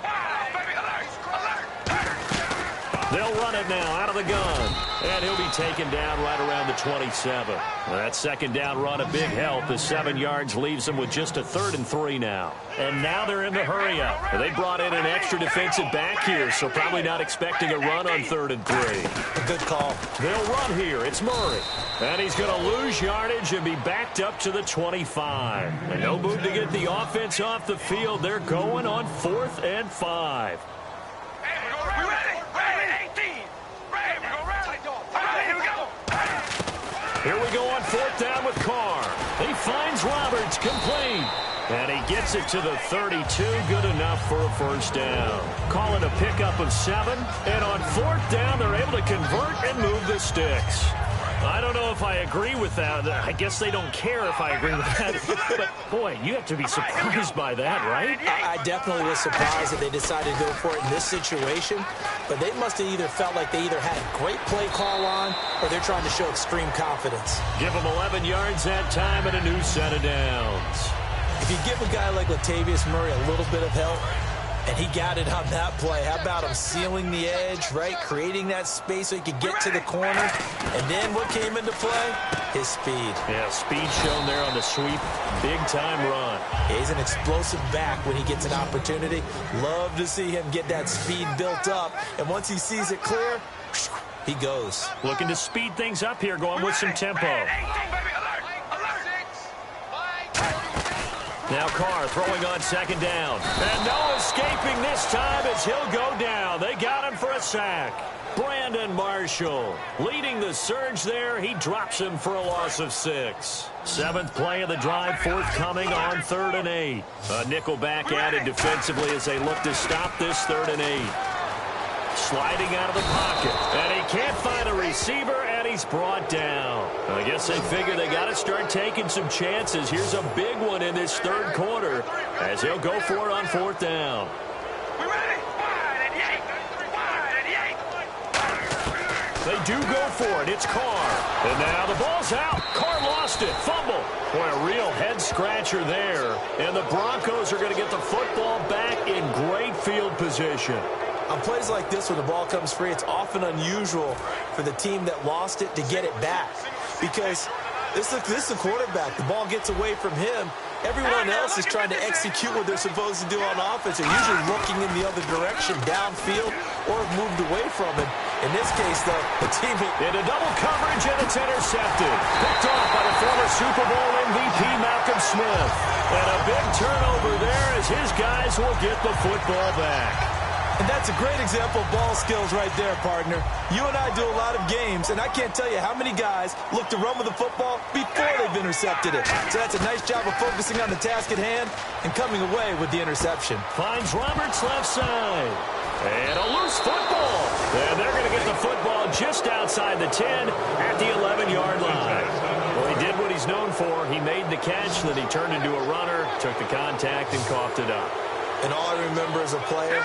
They'll run it now out of the gun. And he'll be taken down right around the 27. That second down run, a big help. The 7 yards leaves them with just a 3rd and 3 now. And now they're in the hurry-up. They brought in an extra defensive back here, so probably not expecting a run on 3rd and 3. A good call. They'll run here. It's Murray. And he's going to lose yardage and be backed up to the 25. And no move to get the offense off the field. They're going on 4th and 5. Here we go on 4th down with Carr. He finds Roberts, complete. And he gets it to the 32, good enough for a first down. Call it a pickup of 7. And on 4th down, they're able to convert and move the sticks. I don't know if I agree with that. I guess they don't care if I agree with that. But, boy, you have to be surprised by that, right? I definitely was surprised that they decided to go for it in this situation. But they must have either felt like they either had a great play call on or they're trying to show extreme confidence. Give them 11 yards that time and a new set of downs. If you give a guy like Latavius Murray a little bit of help, and he got it on that play. How about him sealing the edge, right? Creating that space so he could get to the corner. And then what came into play? His speed. Yeah, speed shown there on the sweep. Big-time run. He's an explosive back when he gets an opportunity. Love to see him get that speed built up. And once he sees it clear, he goes. Looking to speed things up here, going with some tempo. Now Carr throwing on 2nd down. And no escaping this time as he'll go down. They got him for a sack. Brandon Marshall leading the surge there. He drops him for a loss of 6. 7th play of the drive, forthcoming on 3rd and 8. A nickel back added defensively as they look to stop this 3rd and 8. Sliding out of the pocket. And he can't find a receiver, and he's brought down. I guess they figure they got to start taking some chances. Here's a big one in this 3rd quarter as he'll go for it on 4th down. They do go for it. It's Carr. And now the ball's out. Carr lost it. Fumble. Boy, a real head-scratcher there. And the Broncos are going to get the football back in great field position. On plays like this, when the ball comes free, it's often unusual for the team that lost it to get it back. Because this is a quarterback. The ball gets away from him. Everyone else is trying to execute what they're supposed to do on offense. They're usually looking in the other direction, downfield, or have moved away from him. In this case, though, the team into double coverage, and it's intercepted. Picked off by the former Super Bowl MVP Malcolm Smith. And a big turnover there as his guys will get the football back. And that's a great example of ball skills right there, partner. You and I do a lot of games, and I can't tell you how many guys look to run with the football before they've intercepted it. So that's a nice job of focusing on the task at hand and coming away with the interception. Finds Roberts left side. And a loose football. And they're going to get the football just outside the 10 at the 11-yard line. Well, he did what he's known for. He made the catch, then he turned into a runner, took the contact, and coughed it up. And all I remember as a player,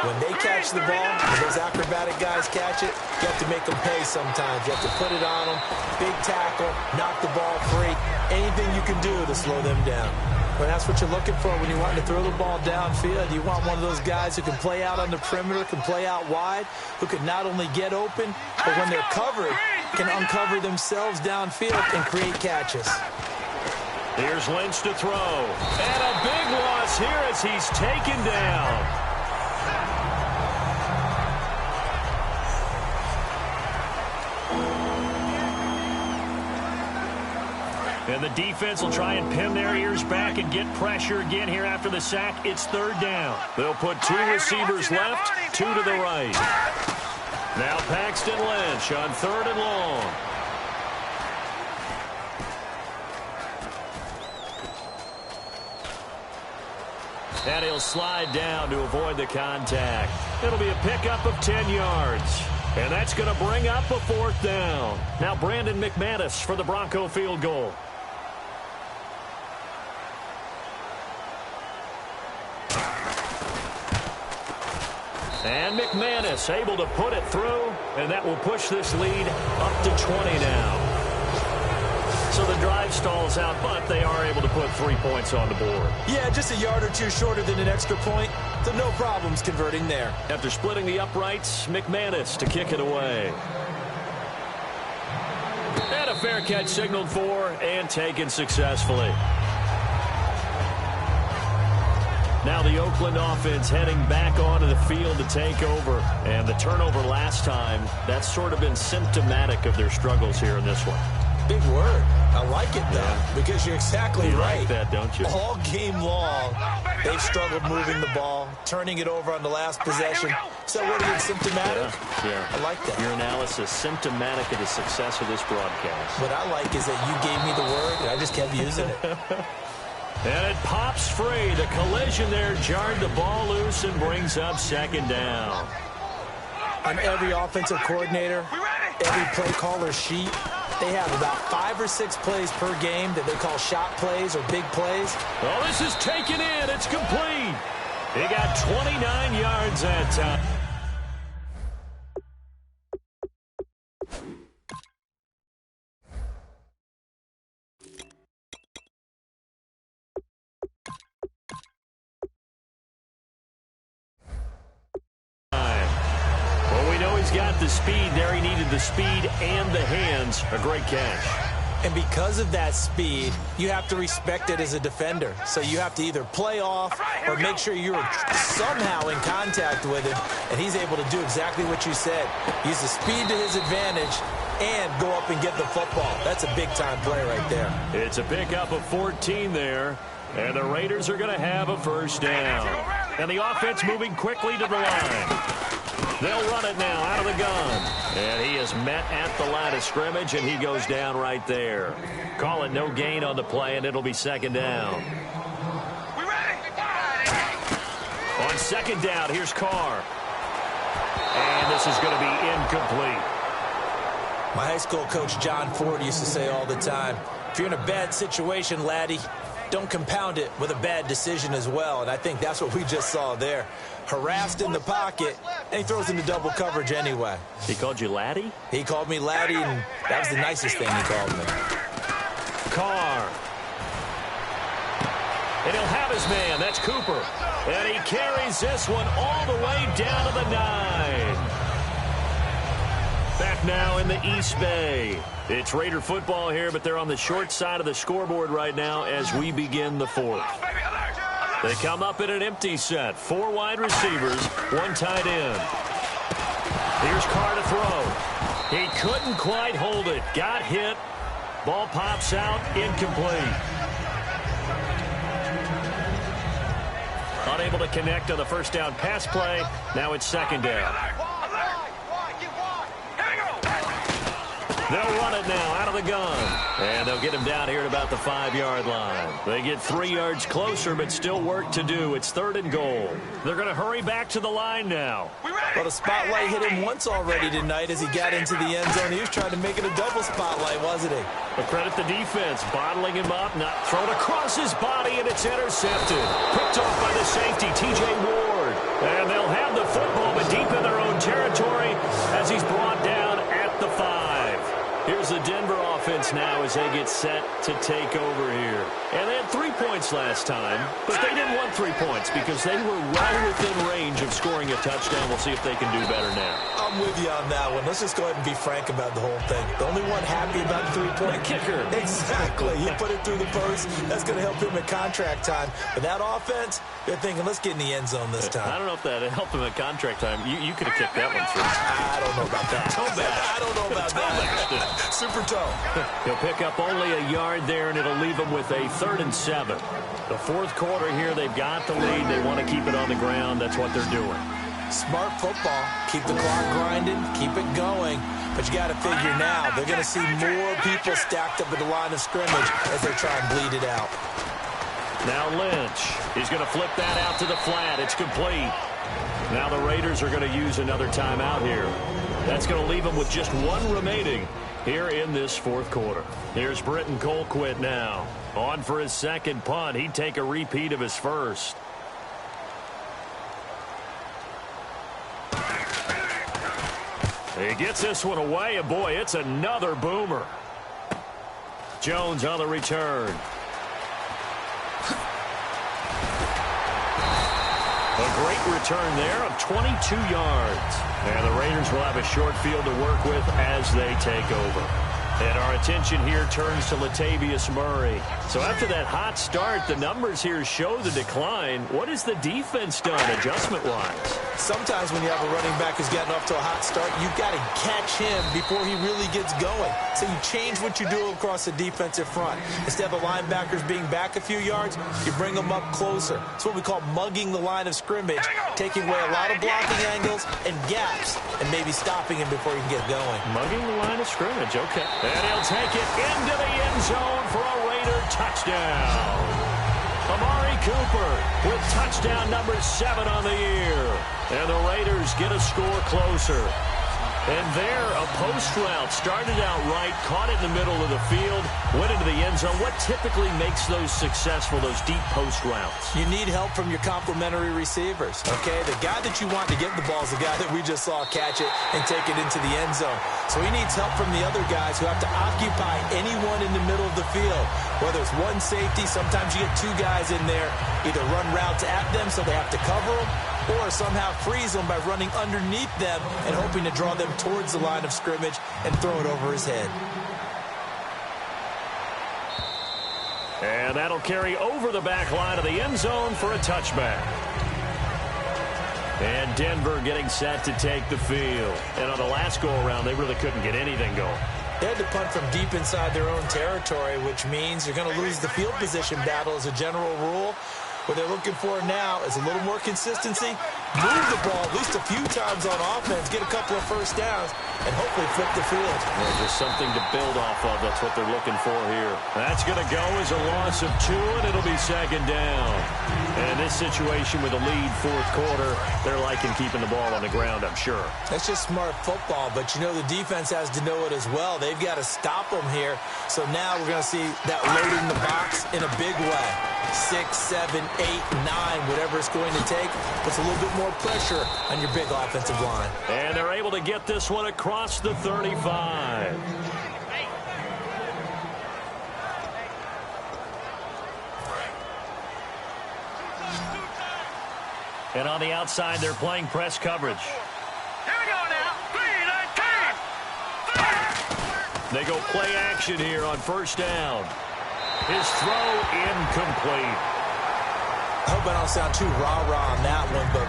when they catch the ball, when those acrobatic guys catch it, you have to make them pay sometimes. You have to put it on them, big tackle, knock the ball free, anything you can do to slow them down. But that's what you're looking for when you want to throw the ball downfield. You want one of those guys who can play out on the perimeter, can play out wide, who can not only get open, but when they're covered, can uncover themselves downfield and create catches. Here's Lynch to throw. And a big loss here as he's taken down. And the defense will try and pin their ears back and get pressure again here after the sack. It's third down. They'll put two receivers left, two to the right. Now Paxton Lynch on third and long. And he'll slide down to avoid the contact. It'll be a pickup of 10 yards. And that's going to bring up a fourth down. Now Brandon McManus for the Bronco field goal. And McManus able to put it through, and that will push this lead up to 20 now. So the drive stalls out, but they are able to put 3 points on the board. Yeah, just a yard or two shorter than an extra point, so no problems converting there. After splitting the uprights, McManus to kick it away. And a fair catch signaled for and taken successfully. Now the Oakland offense heading back onto the field to take over. And the turnover last time, that's sort of been symptomatic of their struggles here in this one. Big word. I like it, though, because you're exactly right. You like that, don't you? All game long, they've struggled moving the ball, turning it over on the last possession. So what is it, symptomatic? Yeah. I like that. Your analysis, symptomatic of the success of this broadcast. What I like is that you gave me the word, and I just kept using it. And it pops free. The collision there jarred the ball loose and brings up second down. On every offensive coordinator, every play caller sheet, they have about 5 or 6 plays per game that they call shot plays or big plays. Well, this is taken in. It's complete. He got 29 yards that time. He's got the speed there. He needed the speed and the hands. A great catch. And because of that speed, you have to respect it as a defender. So you have to either play off or make sure you're somehow in contact with him. And he's able to do exactly what you said. Use the speed to his advantage and go up and get the football. That's a big-time play right there. It's a pickup of 14 there. And the Raiders are going to have a first down. And the offense moving quickly to the line. They'll run it now out of the gun. And he is met at the line of scrimmage, and he goes down right there. Call it no gain on the play, and it'll be second down. On second down, here's Carr. And this is going to be incomplete. My high school coach, John Ford, used to say all the time, if you're in a bad situation, laddie, don't compound it with a bad decision as well. And I think that's what we just saw there. Harassed in the pocket, and he throws into double coverage anyway. He called you laddie? He called me laddie, and that was the nicest thing he called me. Carr. And he'll have his man. That's Cooper. And he carries this one all the way down to the 9. Back now in the East Bay. It's Raider football here, but they're on the short side of the scoreboard right now as we begin the 4th. They come up in an empty set. 4 wide receivers, 1 tight end. Here's Carr to throw. He couldn't quite hold it. Got hit. Ball pops out, incomplete. Unable to connect on the first down pass play. Now it's second down. They'll run it now out of the gun. And they'll get him down here at about the 5-yard line. They get 3 yards closer, but still work to do. It's 3rd and goal. They're going to hurry back to the line now. Well, the spotlight hit him once already tonight as he got into the end zone. He was trying to make it a double spotlight, wasn't he? But credit the defense, bottling him up, not thrown across his body, and it's intercepted. Picked off by the safety, T.J. Ward. And they'll have the football, but deep in their own territory as he's brought down at the 5. Here's the Denver offense now as they get set to take over here. And they had 3 points last time, but they didn't want 3 points because they were right within range of scoring a touchdown. We'll see if they can do better now. I'm with you on that one. Let's just go ahead and be frank about the whole thing. The only one happy about the 3-point kicker. Exactly. He put it through the post. That's going to help him at contract time. But that offense, they're thinking, let's get in the end zone this time. I don't know if that helped him at contract time. You could have kicked that one through. I don't know about that. I don't know about that. Super toe. He'll pick up only a yard there, and it'll leave him with a 3rd and 7. The 4th quarter here, they've got the lead. They want to keep it on the ground. That's what they're doing. Smart football. Keep the clock grinding. Keep it going. But you got to figure now, they're going to see more people stacked up at the line of scrimmage as they try and bleed it out. Now Lynch. He's going to flip that out to the flat. It's complete. Now the Raiders are going to use another timeout here. That's going to leave them with just 1 remaining here in this 4th quarter. Here's Britton Colquitt now. On for his 2nd punt. He'd take a repeat of his 1st. He gets this one away, and boy, it's another boomer. Jones on the return. A great return there of 22 yards. And the Raiders will have a short field to work with as they take over. And our attention here turns to Latavius Murray. So after that hot start, the numbers here show the decline. What has the defense done adjustment-wise? Sometimes when you have a running back who's gotten off to a hot start, you've got to catch him before he really gets going. So you change what you do across the defensive front. Instead of the linebackers being back a few yards, you bring them up closer. It's what we call mugging the line of scrimmage, taking away a lot of blocking angles and gaps, and maybe stopping him before he can get going. Mugging the line of scrimmage, okay. And he'll take it into the end zone for a Raider touchdown. Amari Cooper with touchdown number 7 on the year. And the Raiders get a score closer. And there, a post route started out right, caught it in the middle of the field, went into the end zone. What typically makes those successful, those deep post routes? You need help from your complementary receivers, okay? The guy that you want to get the ball is the guy that we just saw catch it and take it into the end zone. So he needs help from the other guys who have to occupy anyone in the middle of the field. Whether it's one safety, sometimes you get 2 guys in there, either run routes at them so they have to cover them, or somehow freeze them by running underneath them and hoping to draw them towards the line of scrimmage and throw it over his head. And that'll carry over the back line of the end zone for a touchback. And Denver getting set to take the field. And on the last go-around, they really couldn't get anything going. They had to punt from deep inside their own territory, which means you're going to lose the field position battle as a general rule. What they're looking for now is a little more consistency, move the ball at least a few times on offense, get a couple of first downs, and hopefully flip the field. Well, just something to build off of. That's what they're looking for here. That's going to go as a loss of 2, and it'll be 2nd down. And this situation with a lead 4th quarter, they're liking keeping the ball on the ground, I'm sure. That's just smart football, but you know the defense has to know it as well. They've got to stop them here. So now we're going to see that loading the box in a big way. 6, 7, 8, 9, whatever it's going to take, puts a little bit more pressure on your big offensive line. And they're able to get this one across the 35. And on the outside, they're playing press coverage. Here we go now. 3, 19. They go play action here on first down. His throw incomplete. I hope I don't sound too rah-rah on that one, but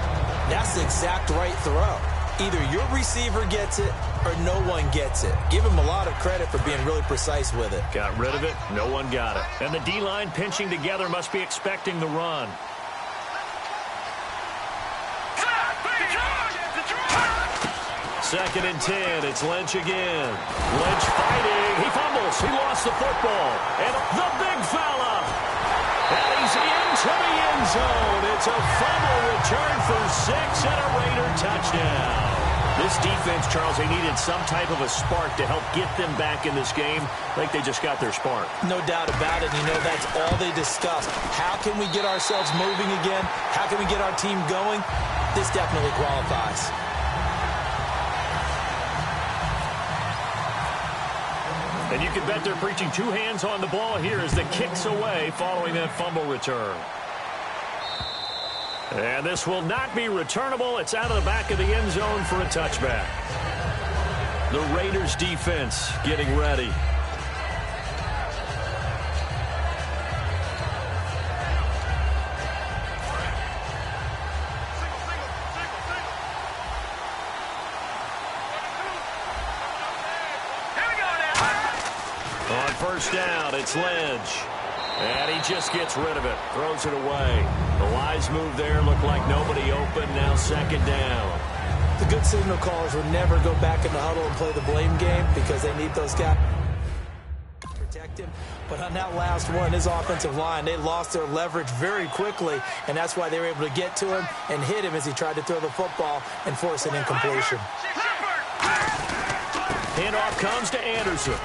that's the exact right throw. Either your receiver gets it or no one gets it. Give him a lot of credit for being really precise with it. Got rid of it. No one got it. And the D-line pinching together must be expecting the run. Second and 10. It's Lynch again. Lynch fighting. He fumbles. He lost the football. And the big fella. And he's into the end zone. It's a fumble return for 6 and a Raider touchdown. This defense, Charles, they needed some type of a spark to help get them back in this game. I think they just got their spark. No doubt about it. You know, that's all they discussed. How can we get ourselves moving again? How can we get our team going? This definitely qualifies. And you can bet they're preaching 2 hands on the ball here as the kick's away following that fumble return. And this will not be returnable. It's out of the back of the end zone for a touchback. The Raiders defense getting ready. On first down, it's Lynch. And he just gets rid of it, throws it away. The wise move there looked like nobody open, now second down. The good signal callers would never go back in the huddle and play the blame game because they need those guys to protect him. But on that last one, his offensive line, they lost their leverage very quickly, and that's why they were able to get to him and hit him as he tried to throw the football and force an incompletion. Handoff comes to Anderson.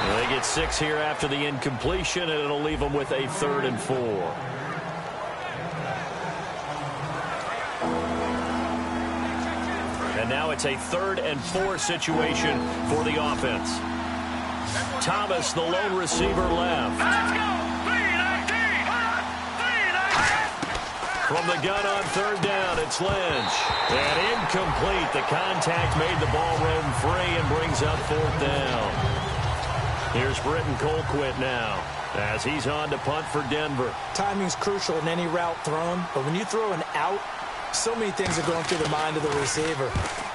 They get 6 here after the incompletion, and it'll leave them with a 3rd and 4. And now it's a 3rd and 4 situation for the offense. Thomas, the lone receiver, left. Let's go. 3, 19. From the gun on 3rd down, it's Lynch. And incomplete. The contact made the ball roam free and brings up 4th down. Here's Britton Colquitt now as he's on to punt for Denver. Timing's crucial in any route thrown, but when you throw an out, so many things are going through the mind of the receiver.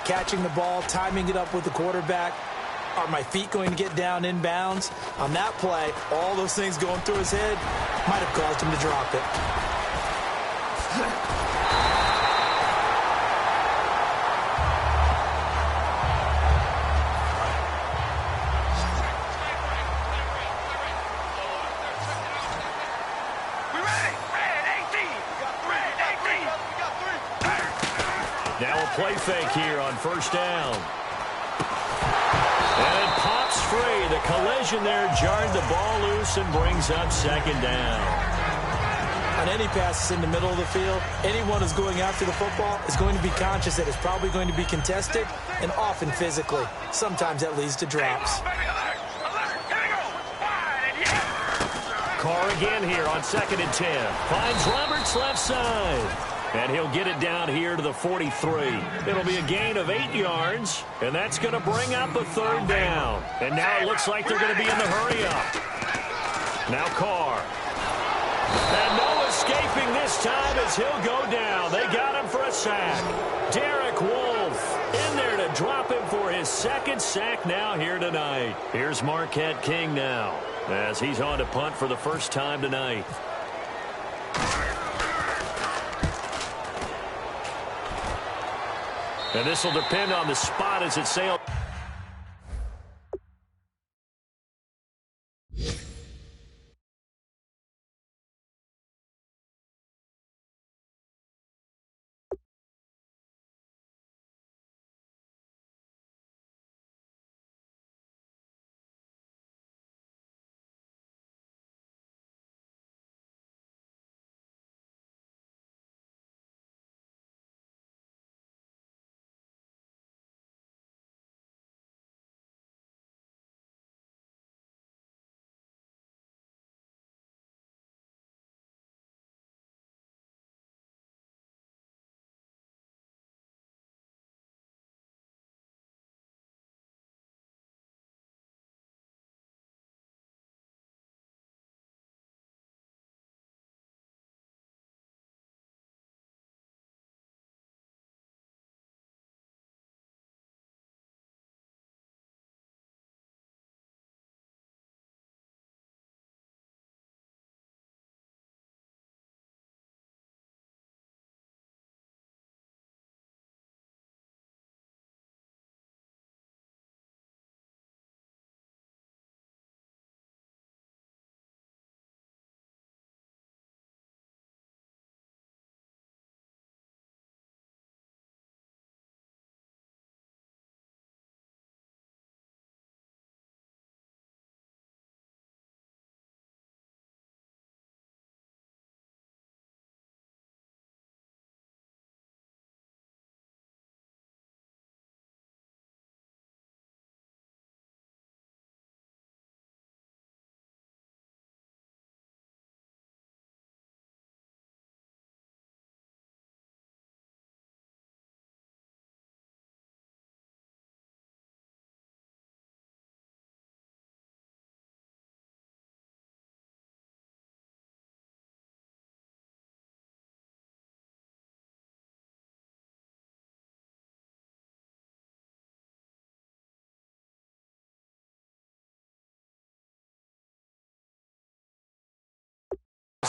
Catching the ball, timing it up with the quarterback. Are my feet going to get down in bounds? On that play, all those things going through his head might have caused him to drop it. Now a play fake here on first down. And it pops free. The collision there jarred the ball loose and brings up 2nd down. On any passes in the middle of the field, anyone who's going after the football is going to be conscious that it's probably going to be contested and often physically. Sometimes that leads to drops. Carr again here on 2nd and 10. Finds Roberts left side. And he'll get it down here to the 43. It'll be a gain of 8 yards, and that's going to bring up a 3rd down. And now it looks like they're going to be in the hurry-up. Now Carr. And no escaping this time as he'll go down. They got him for a sack. Derek Wolfe in there to drop him for his 2nd sack now here tonight. Here's Marquette King now as he's on to punt for the first time tonight. And this will depend on the spot as it sails.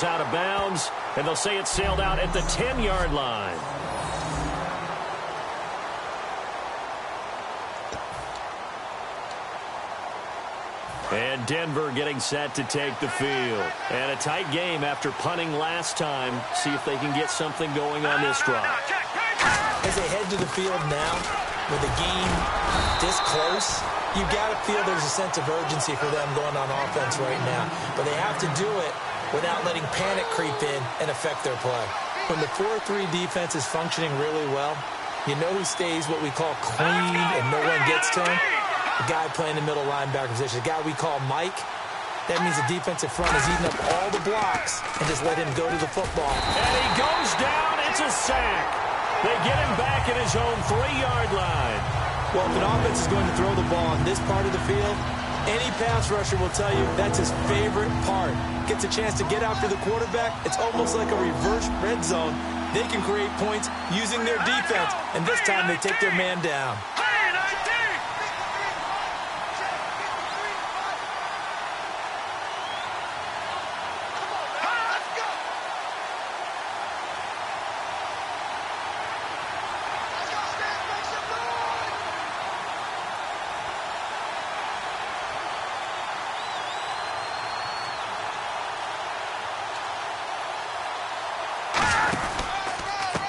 Out of bounds, and they'll say it sailed out at the 10-yard line. And Denver getting set to take the field. And a tight game after punting last time. See if they can get something going on this drive. As they head to the field now, with the game this close, you've got to feel there's a sense of urgency for them going on offense right now. But they have to do it without letting panic creep in and affect their play. When the 4-3 defense is functioning really well, you know who stays what we call clean and no one gets to him? The guy playing the middle linebacker position, the guy we call Mike. That means the defensive front is eating up all the blocks and just let him go to the football. And he goes down. It's a sack. They get him back at his own 3-yard line. Well, if an offense is going to throw the ball on this part of the field, any pass rusher will tell you that's his favorite part. Gets a chance to get after the quarterback. It's almost like a reverse red zone. They can create points using their defense, and this time they take their man down.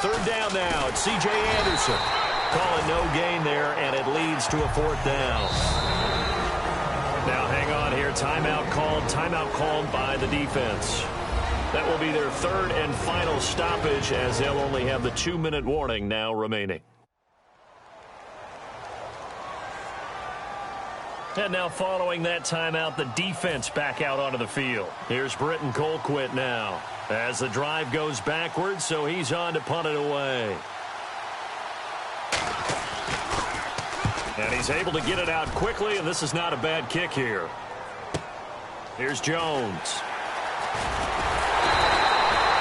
Third down now. It's C.J. Anderson. Calling no gain there, and it leads to a 4th down. Now hang on here. Timeout called by the defense. That will be their 3rd and final stoppage, as they'll only have the 2-minute warning now remaining. And now following that timeout, the defense back out onto the field. Here's Britton Colquitt now as the drive goes backwards, so he's on to punt it away. And he's able to get it out quickly, and this is not a bad kick here. Here's Jones.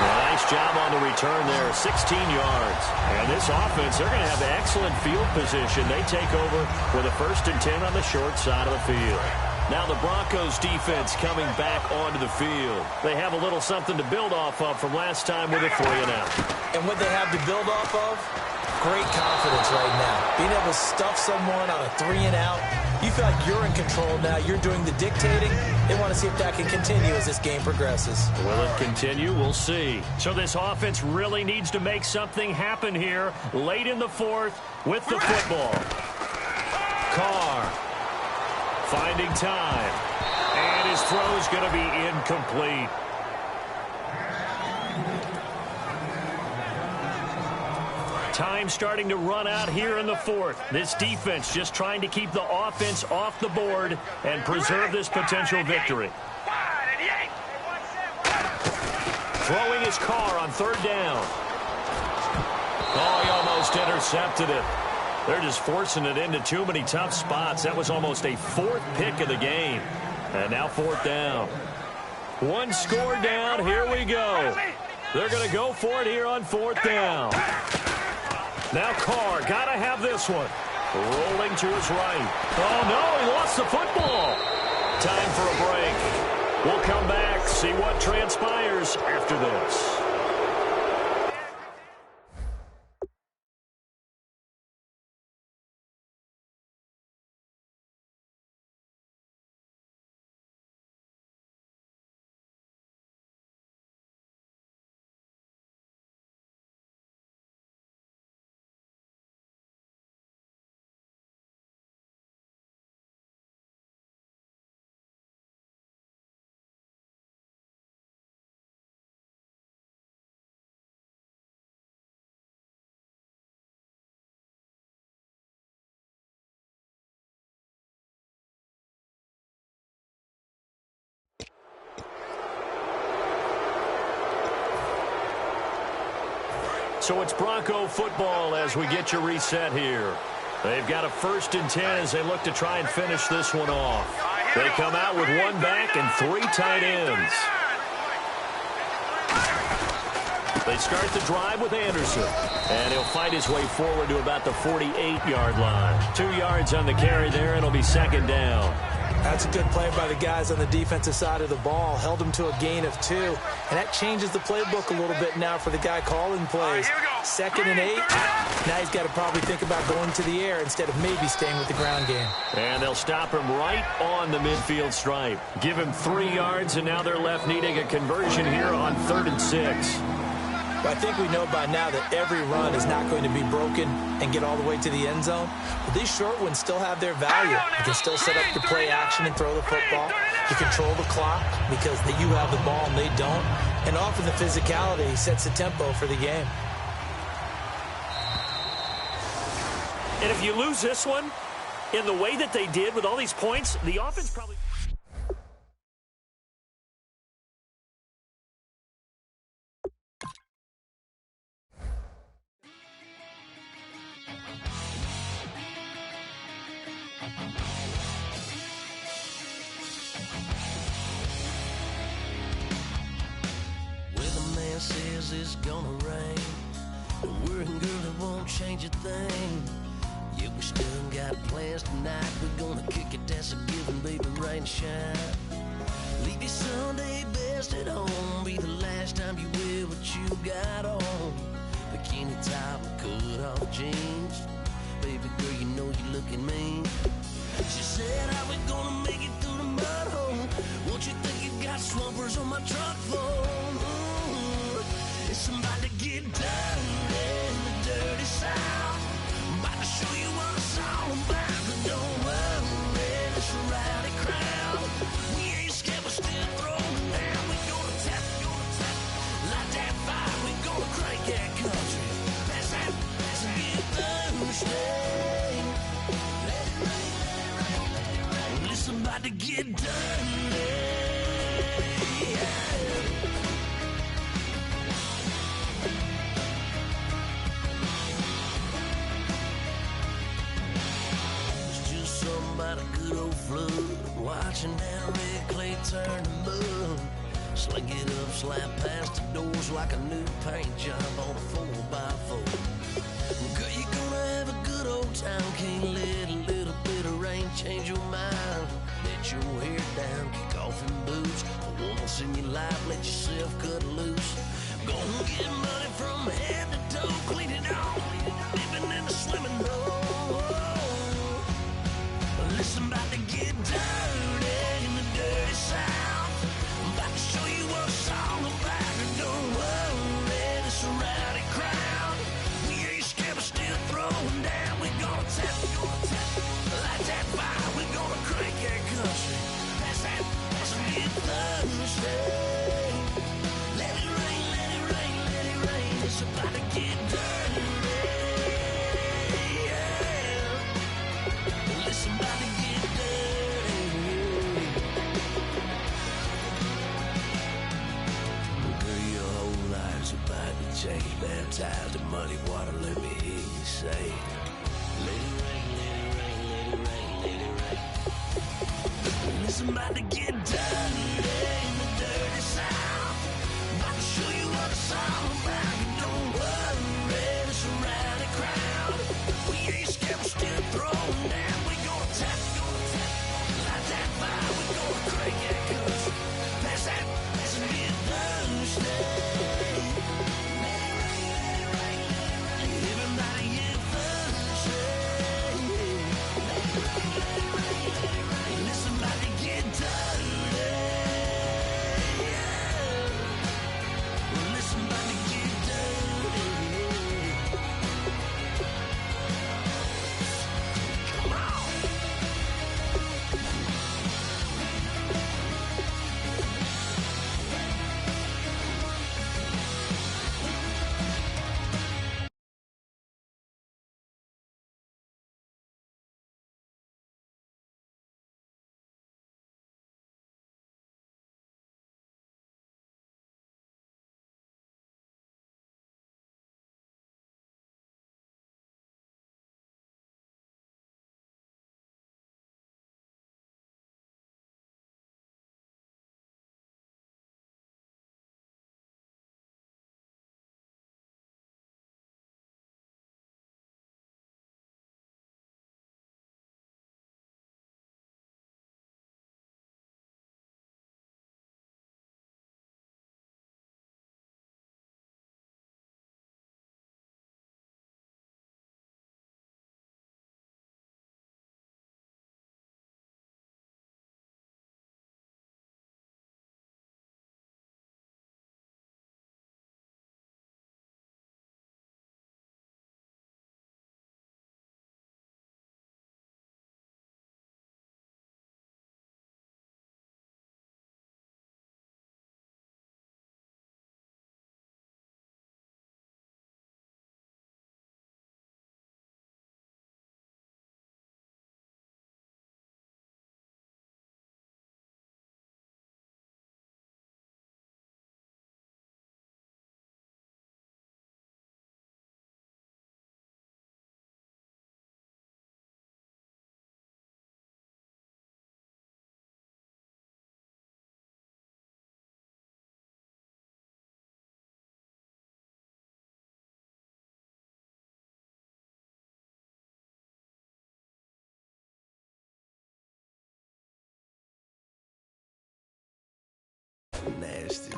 Nice job on the return there, 16 yards. And this offense, they're going to have excellent field position. They take over with a 1st and 10 on the short side of the field. Now the Broncos defense coming back onto the field. They have a little something to build off of from last time with a 3-and-out. And what they have to build off of? Great confidence right now. Being able to stuff someone on a 3-and-out. You feel like you're in control now. You're doing the dictating. They want to see if that can continue as this game progresses. Will it continue? We'll see. So this offense really needs to make something happen here late in the 4th with the football. Carr finding time. And his throw is going to be incomplete. Time starting to run out here in the 4th. This defense just trying to keep the offense off the board and preserve this potential victory. Throwing his Carr on 3rd down. Oh, he almost intercepted it. They're just forcing it into too many tough spots. That was almost a 4th pick of the game. And now 4th down. 1 score down. Here we go. They're going to go for it here on 4th down. Now Carr, got to have this one. Rolling to his right. Oh, no, he lost the football. Time for a break. We'll come back, see what transpires after this. So it's Bronco football as we get you reset here. They've got a 1st and 10 as they look to try and finish this one off. They come out with 1 back and 3 tight ends. They start the drive with Anderson. And he'll fight his way forward to about the 48-yard line. 2 yards on the carry there, and it'll be 2nd down. That's a good play by the guys on the defensive side of the ball. Held them to a gain of 2. And that changes the playbook a little bit now for the guy calling plays. 2nd and 8. Now he's got to probably think about going to the air instead of maybe staying with the ground game. And they'll stop him right on the midfield stripe. Give him 3 yards, and now they're left needing a conversion here on 3rd and 6. Well, I think we know by now that every run is not going to be broken and get all the way to the end zone. But these short ones still have their value. You can still set up your play action and throw the football. You control the clock because you have the ball and they don't. And often the physicality sets the tempo for the game. And if you lose this one in the way that they did with all these points, the offense probably... Says it's gonna rain, and we're in girl that won't change a thing. Yeah, we still got plans tonight. We're gonna kick it, that's a given, baby, rain and shine. Leave your Sunday best at home, be the last time you wear what you got on. Bikini top and cut off jeans, baby girl, you know you looking mean. She said, how we gonna make it through the mud hole? Won't you think you got swampers on my truck phone? It's about to get dirty in the dirty South. I'm about to show you what it's all about. But don't worry, it's a rowdy crowd. We ain't scared, we're still throwing down. We gonna tap, light that fire. We gonna crank that country. Pass and get Thursday. Let it rain. Well, it's about to get dirty. About a good old flood, watching down red clay turn to mud. Sling it up, slap past the doors like a new paint job on a 4x4. Girl, you're gonna have a good old time. Can't let a little bit of rain change your mind. Let your hair down, kick off in boots. Once in your life, let yourself cut loose. Gonna get money from head to toe, clean it off, living in a swimming hole. Listen, about to get dirty in the dirty South. I'm about to show you what it's all about. And don't worry, it's a rowdy crowd. We ain't scared, we're still throwing down. We gonna tap, light that fire. We gonna crank that country. Pass and get Thursday. Let it rain, let it rain, let it rain. It's about to get dirty. Yeah. Listen, about to get dirty. Girl, your whole life's about to change. Baptized in muddy water, let me hear you say, let it rain, let it rain, let it rain, let it rain. Listen, about to get dirty in the dirty South. About to show you what it's all about. Don't worry, it's a rowdy crowd. We ain't scared, we're still throwing down. We gonna tap, light that fire. We gonna crank that country. Pass and get Thursday. Everybody get Thursday. Listen, about to get dirty. Yeah. Listen, about to get dirty. blasted.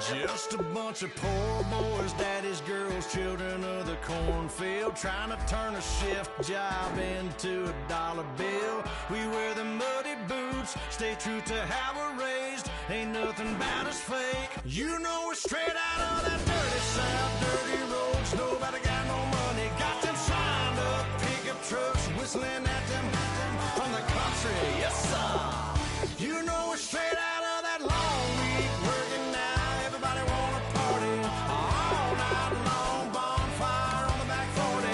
Just a bunch of poor boys, daddies, girls, children of the cornfield, trying to turn a shift job into a dollar bill. We wear the muddy boots, stay true to how we're raised. Ain't nothing about us fake. You know we're straight out of that dirty south, dirty roads. Nobody got no money, got them signed up pickup trucks, whistling at them from the country. Yes, sir. You know we're straight out of that long week working now. Everybody wanna party all night long. Bonfire on the back 40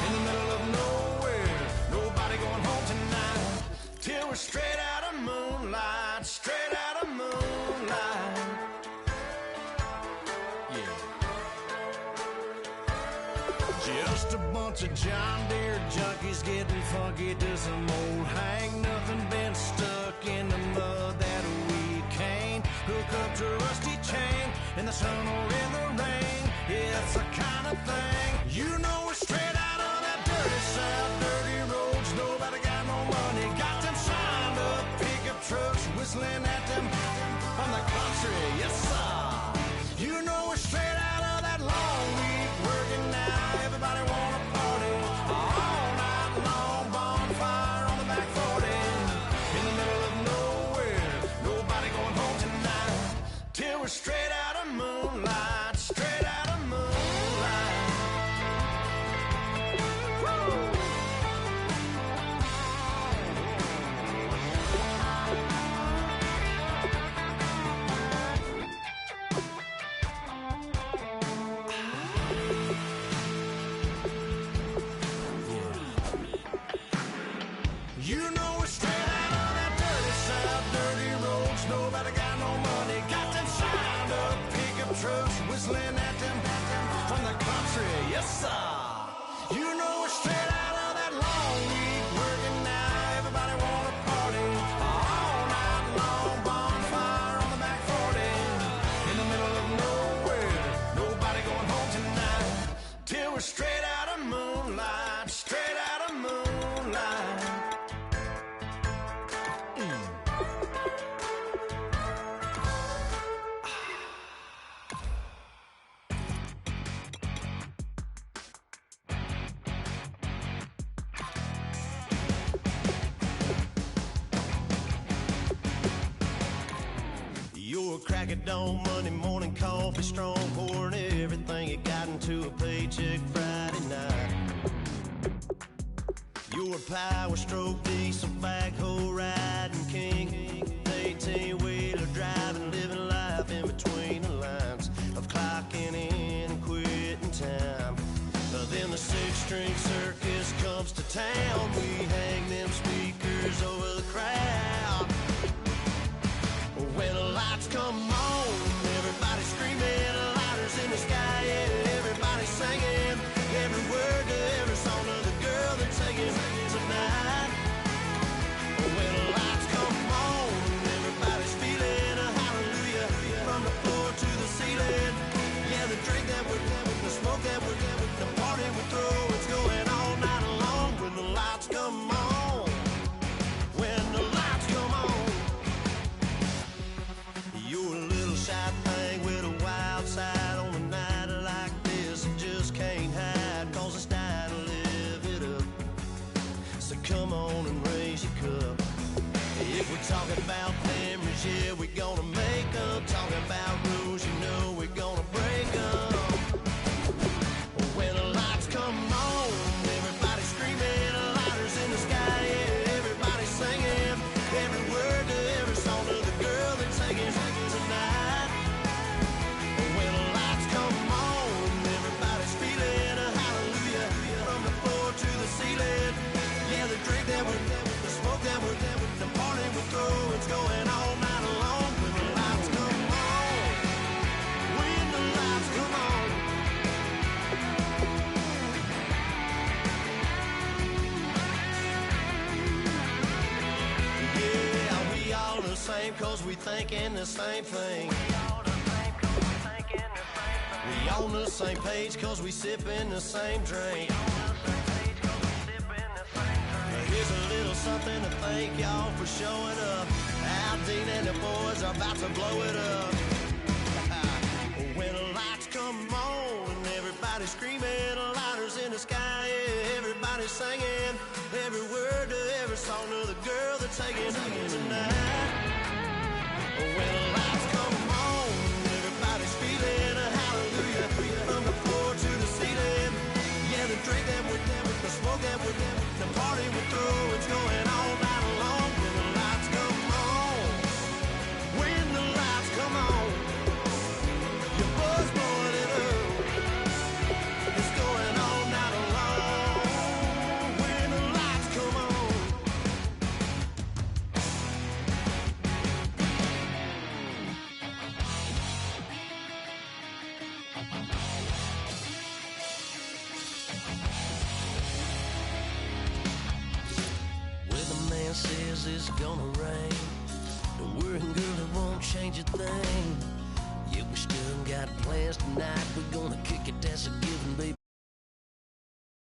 in the middle of nowhere. Nobody going home tonight till we're straight out of moonlight. Straight out of moonlight. Yeah. Just a bunch of John Deere junkies getting funky to some old hang. Nothing been stuck in the mud that we can't hook up to a rusty chain in the sun or in the rain. Yeah, it's the kind of thing. You know we're straight out of that dirty south, dirty roads. Nobody got no money, got them signed up pickup trucks, whistling at them from the country. Yes, sir. You know we're straight out of that long week working now. Everybody wanna party all night long. Bonfire on the back 40 in the middle of nowhere. Nobody going home tonight till we're straight out of moonlight. Straight out of moonlight. Woo! You know we're straight out of that dirty south, dirty roads. Nobody got no money, got them signed up pickup trucks, whistling at them from the country. Yes, sir. You know we're straight out of that long week working now. Everybody wanna party all night long. Bonfire on the back 40 in the middle of nowhere. Nobody going home tonight till we're straight out of moonlight. Straight out of moonlight. You're crack at dawn, Monday morning coffee, strong, pouring everything you got into a paycheck Friday night. You're a power stroke, diesel backhoe riding king, 18-wheeler driving, living life in between the lines of clocking in and quitting time. Then the six-string circus comes to town. We hang them speakers over the crowd. When the lights come on, everybody screaming, lighters in the sky, yeah, everybody singing every word to every song of the girl they're taking tonight. When the lights come on, everybody's feeling a hallelujah from the floor to the ceiling. Yeah, the drink that we're the smoke that we're the party we throw, it's going all night long. When the lights come on, when the lights come on. You're a little shy thing with a wild side on a night like this. You just can't hide, cause it's time to live it up. So come on and raise your cup. If we're talking about memories, yeah, we're gonna make them. Talking about rules, you know we're gonna break them. When the lights come on, everybody screaming, lighters in the sky, yeah, everybody cause we thinking the same thing. We on the same page cause we sipping the same drink. Here's a little something to thank y'all for showing up. Al Dean and the boys are about to blow it up. When the lights come on and everybody's screaming, lighters in the sky, yeah, everybody's singing every word to every song of the girl they're taking tonight. When the lights come on, everybody's feeling a hallelujah from the floor to the ceiling. Yeah, the drink that we're them, the smoke that we're them, the party we're through, it's going all night long. When the lights come on, when the lights come on, your buzz blowing it up, it's going all night long. When the lights come on. Well, the man says it's gonna rain. Don't worry, girl, it won't change a thing. Yeah, we still got plans tonight. We're gonna kick it, that's a given, baby.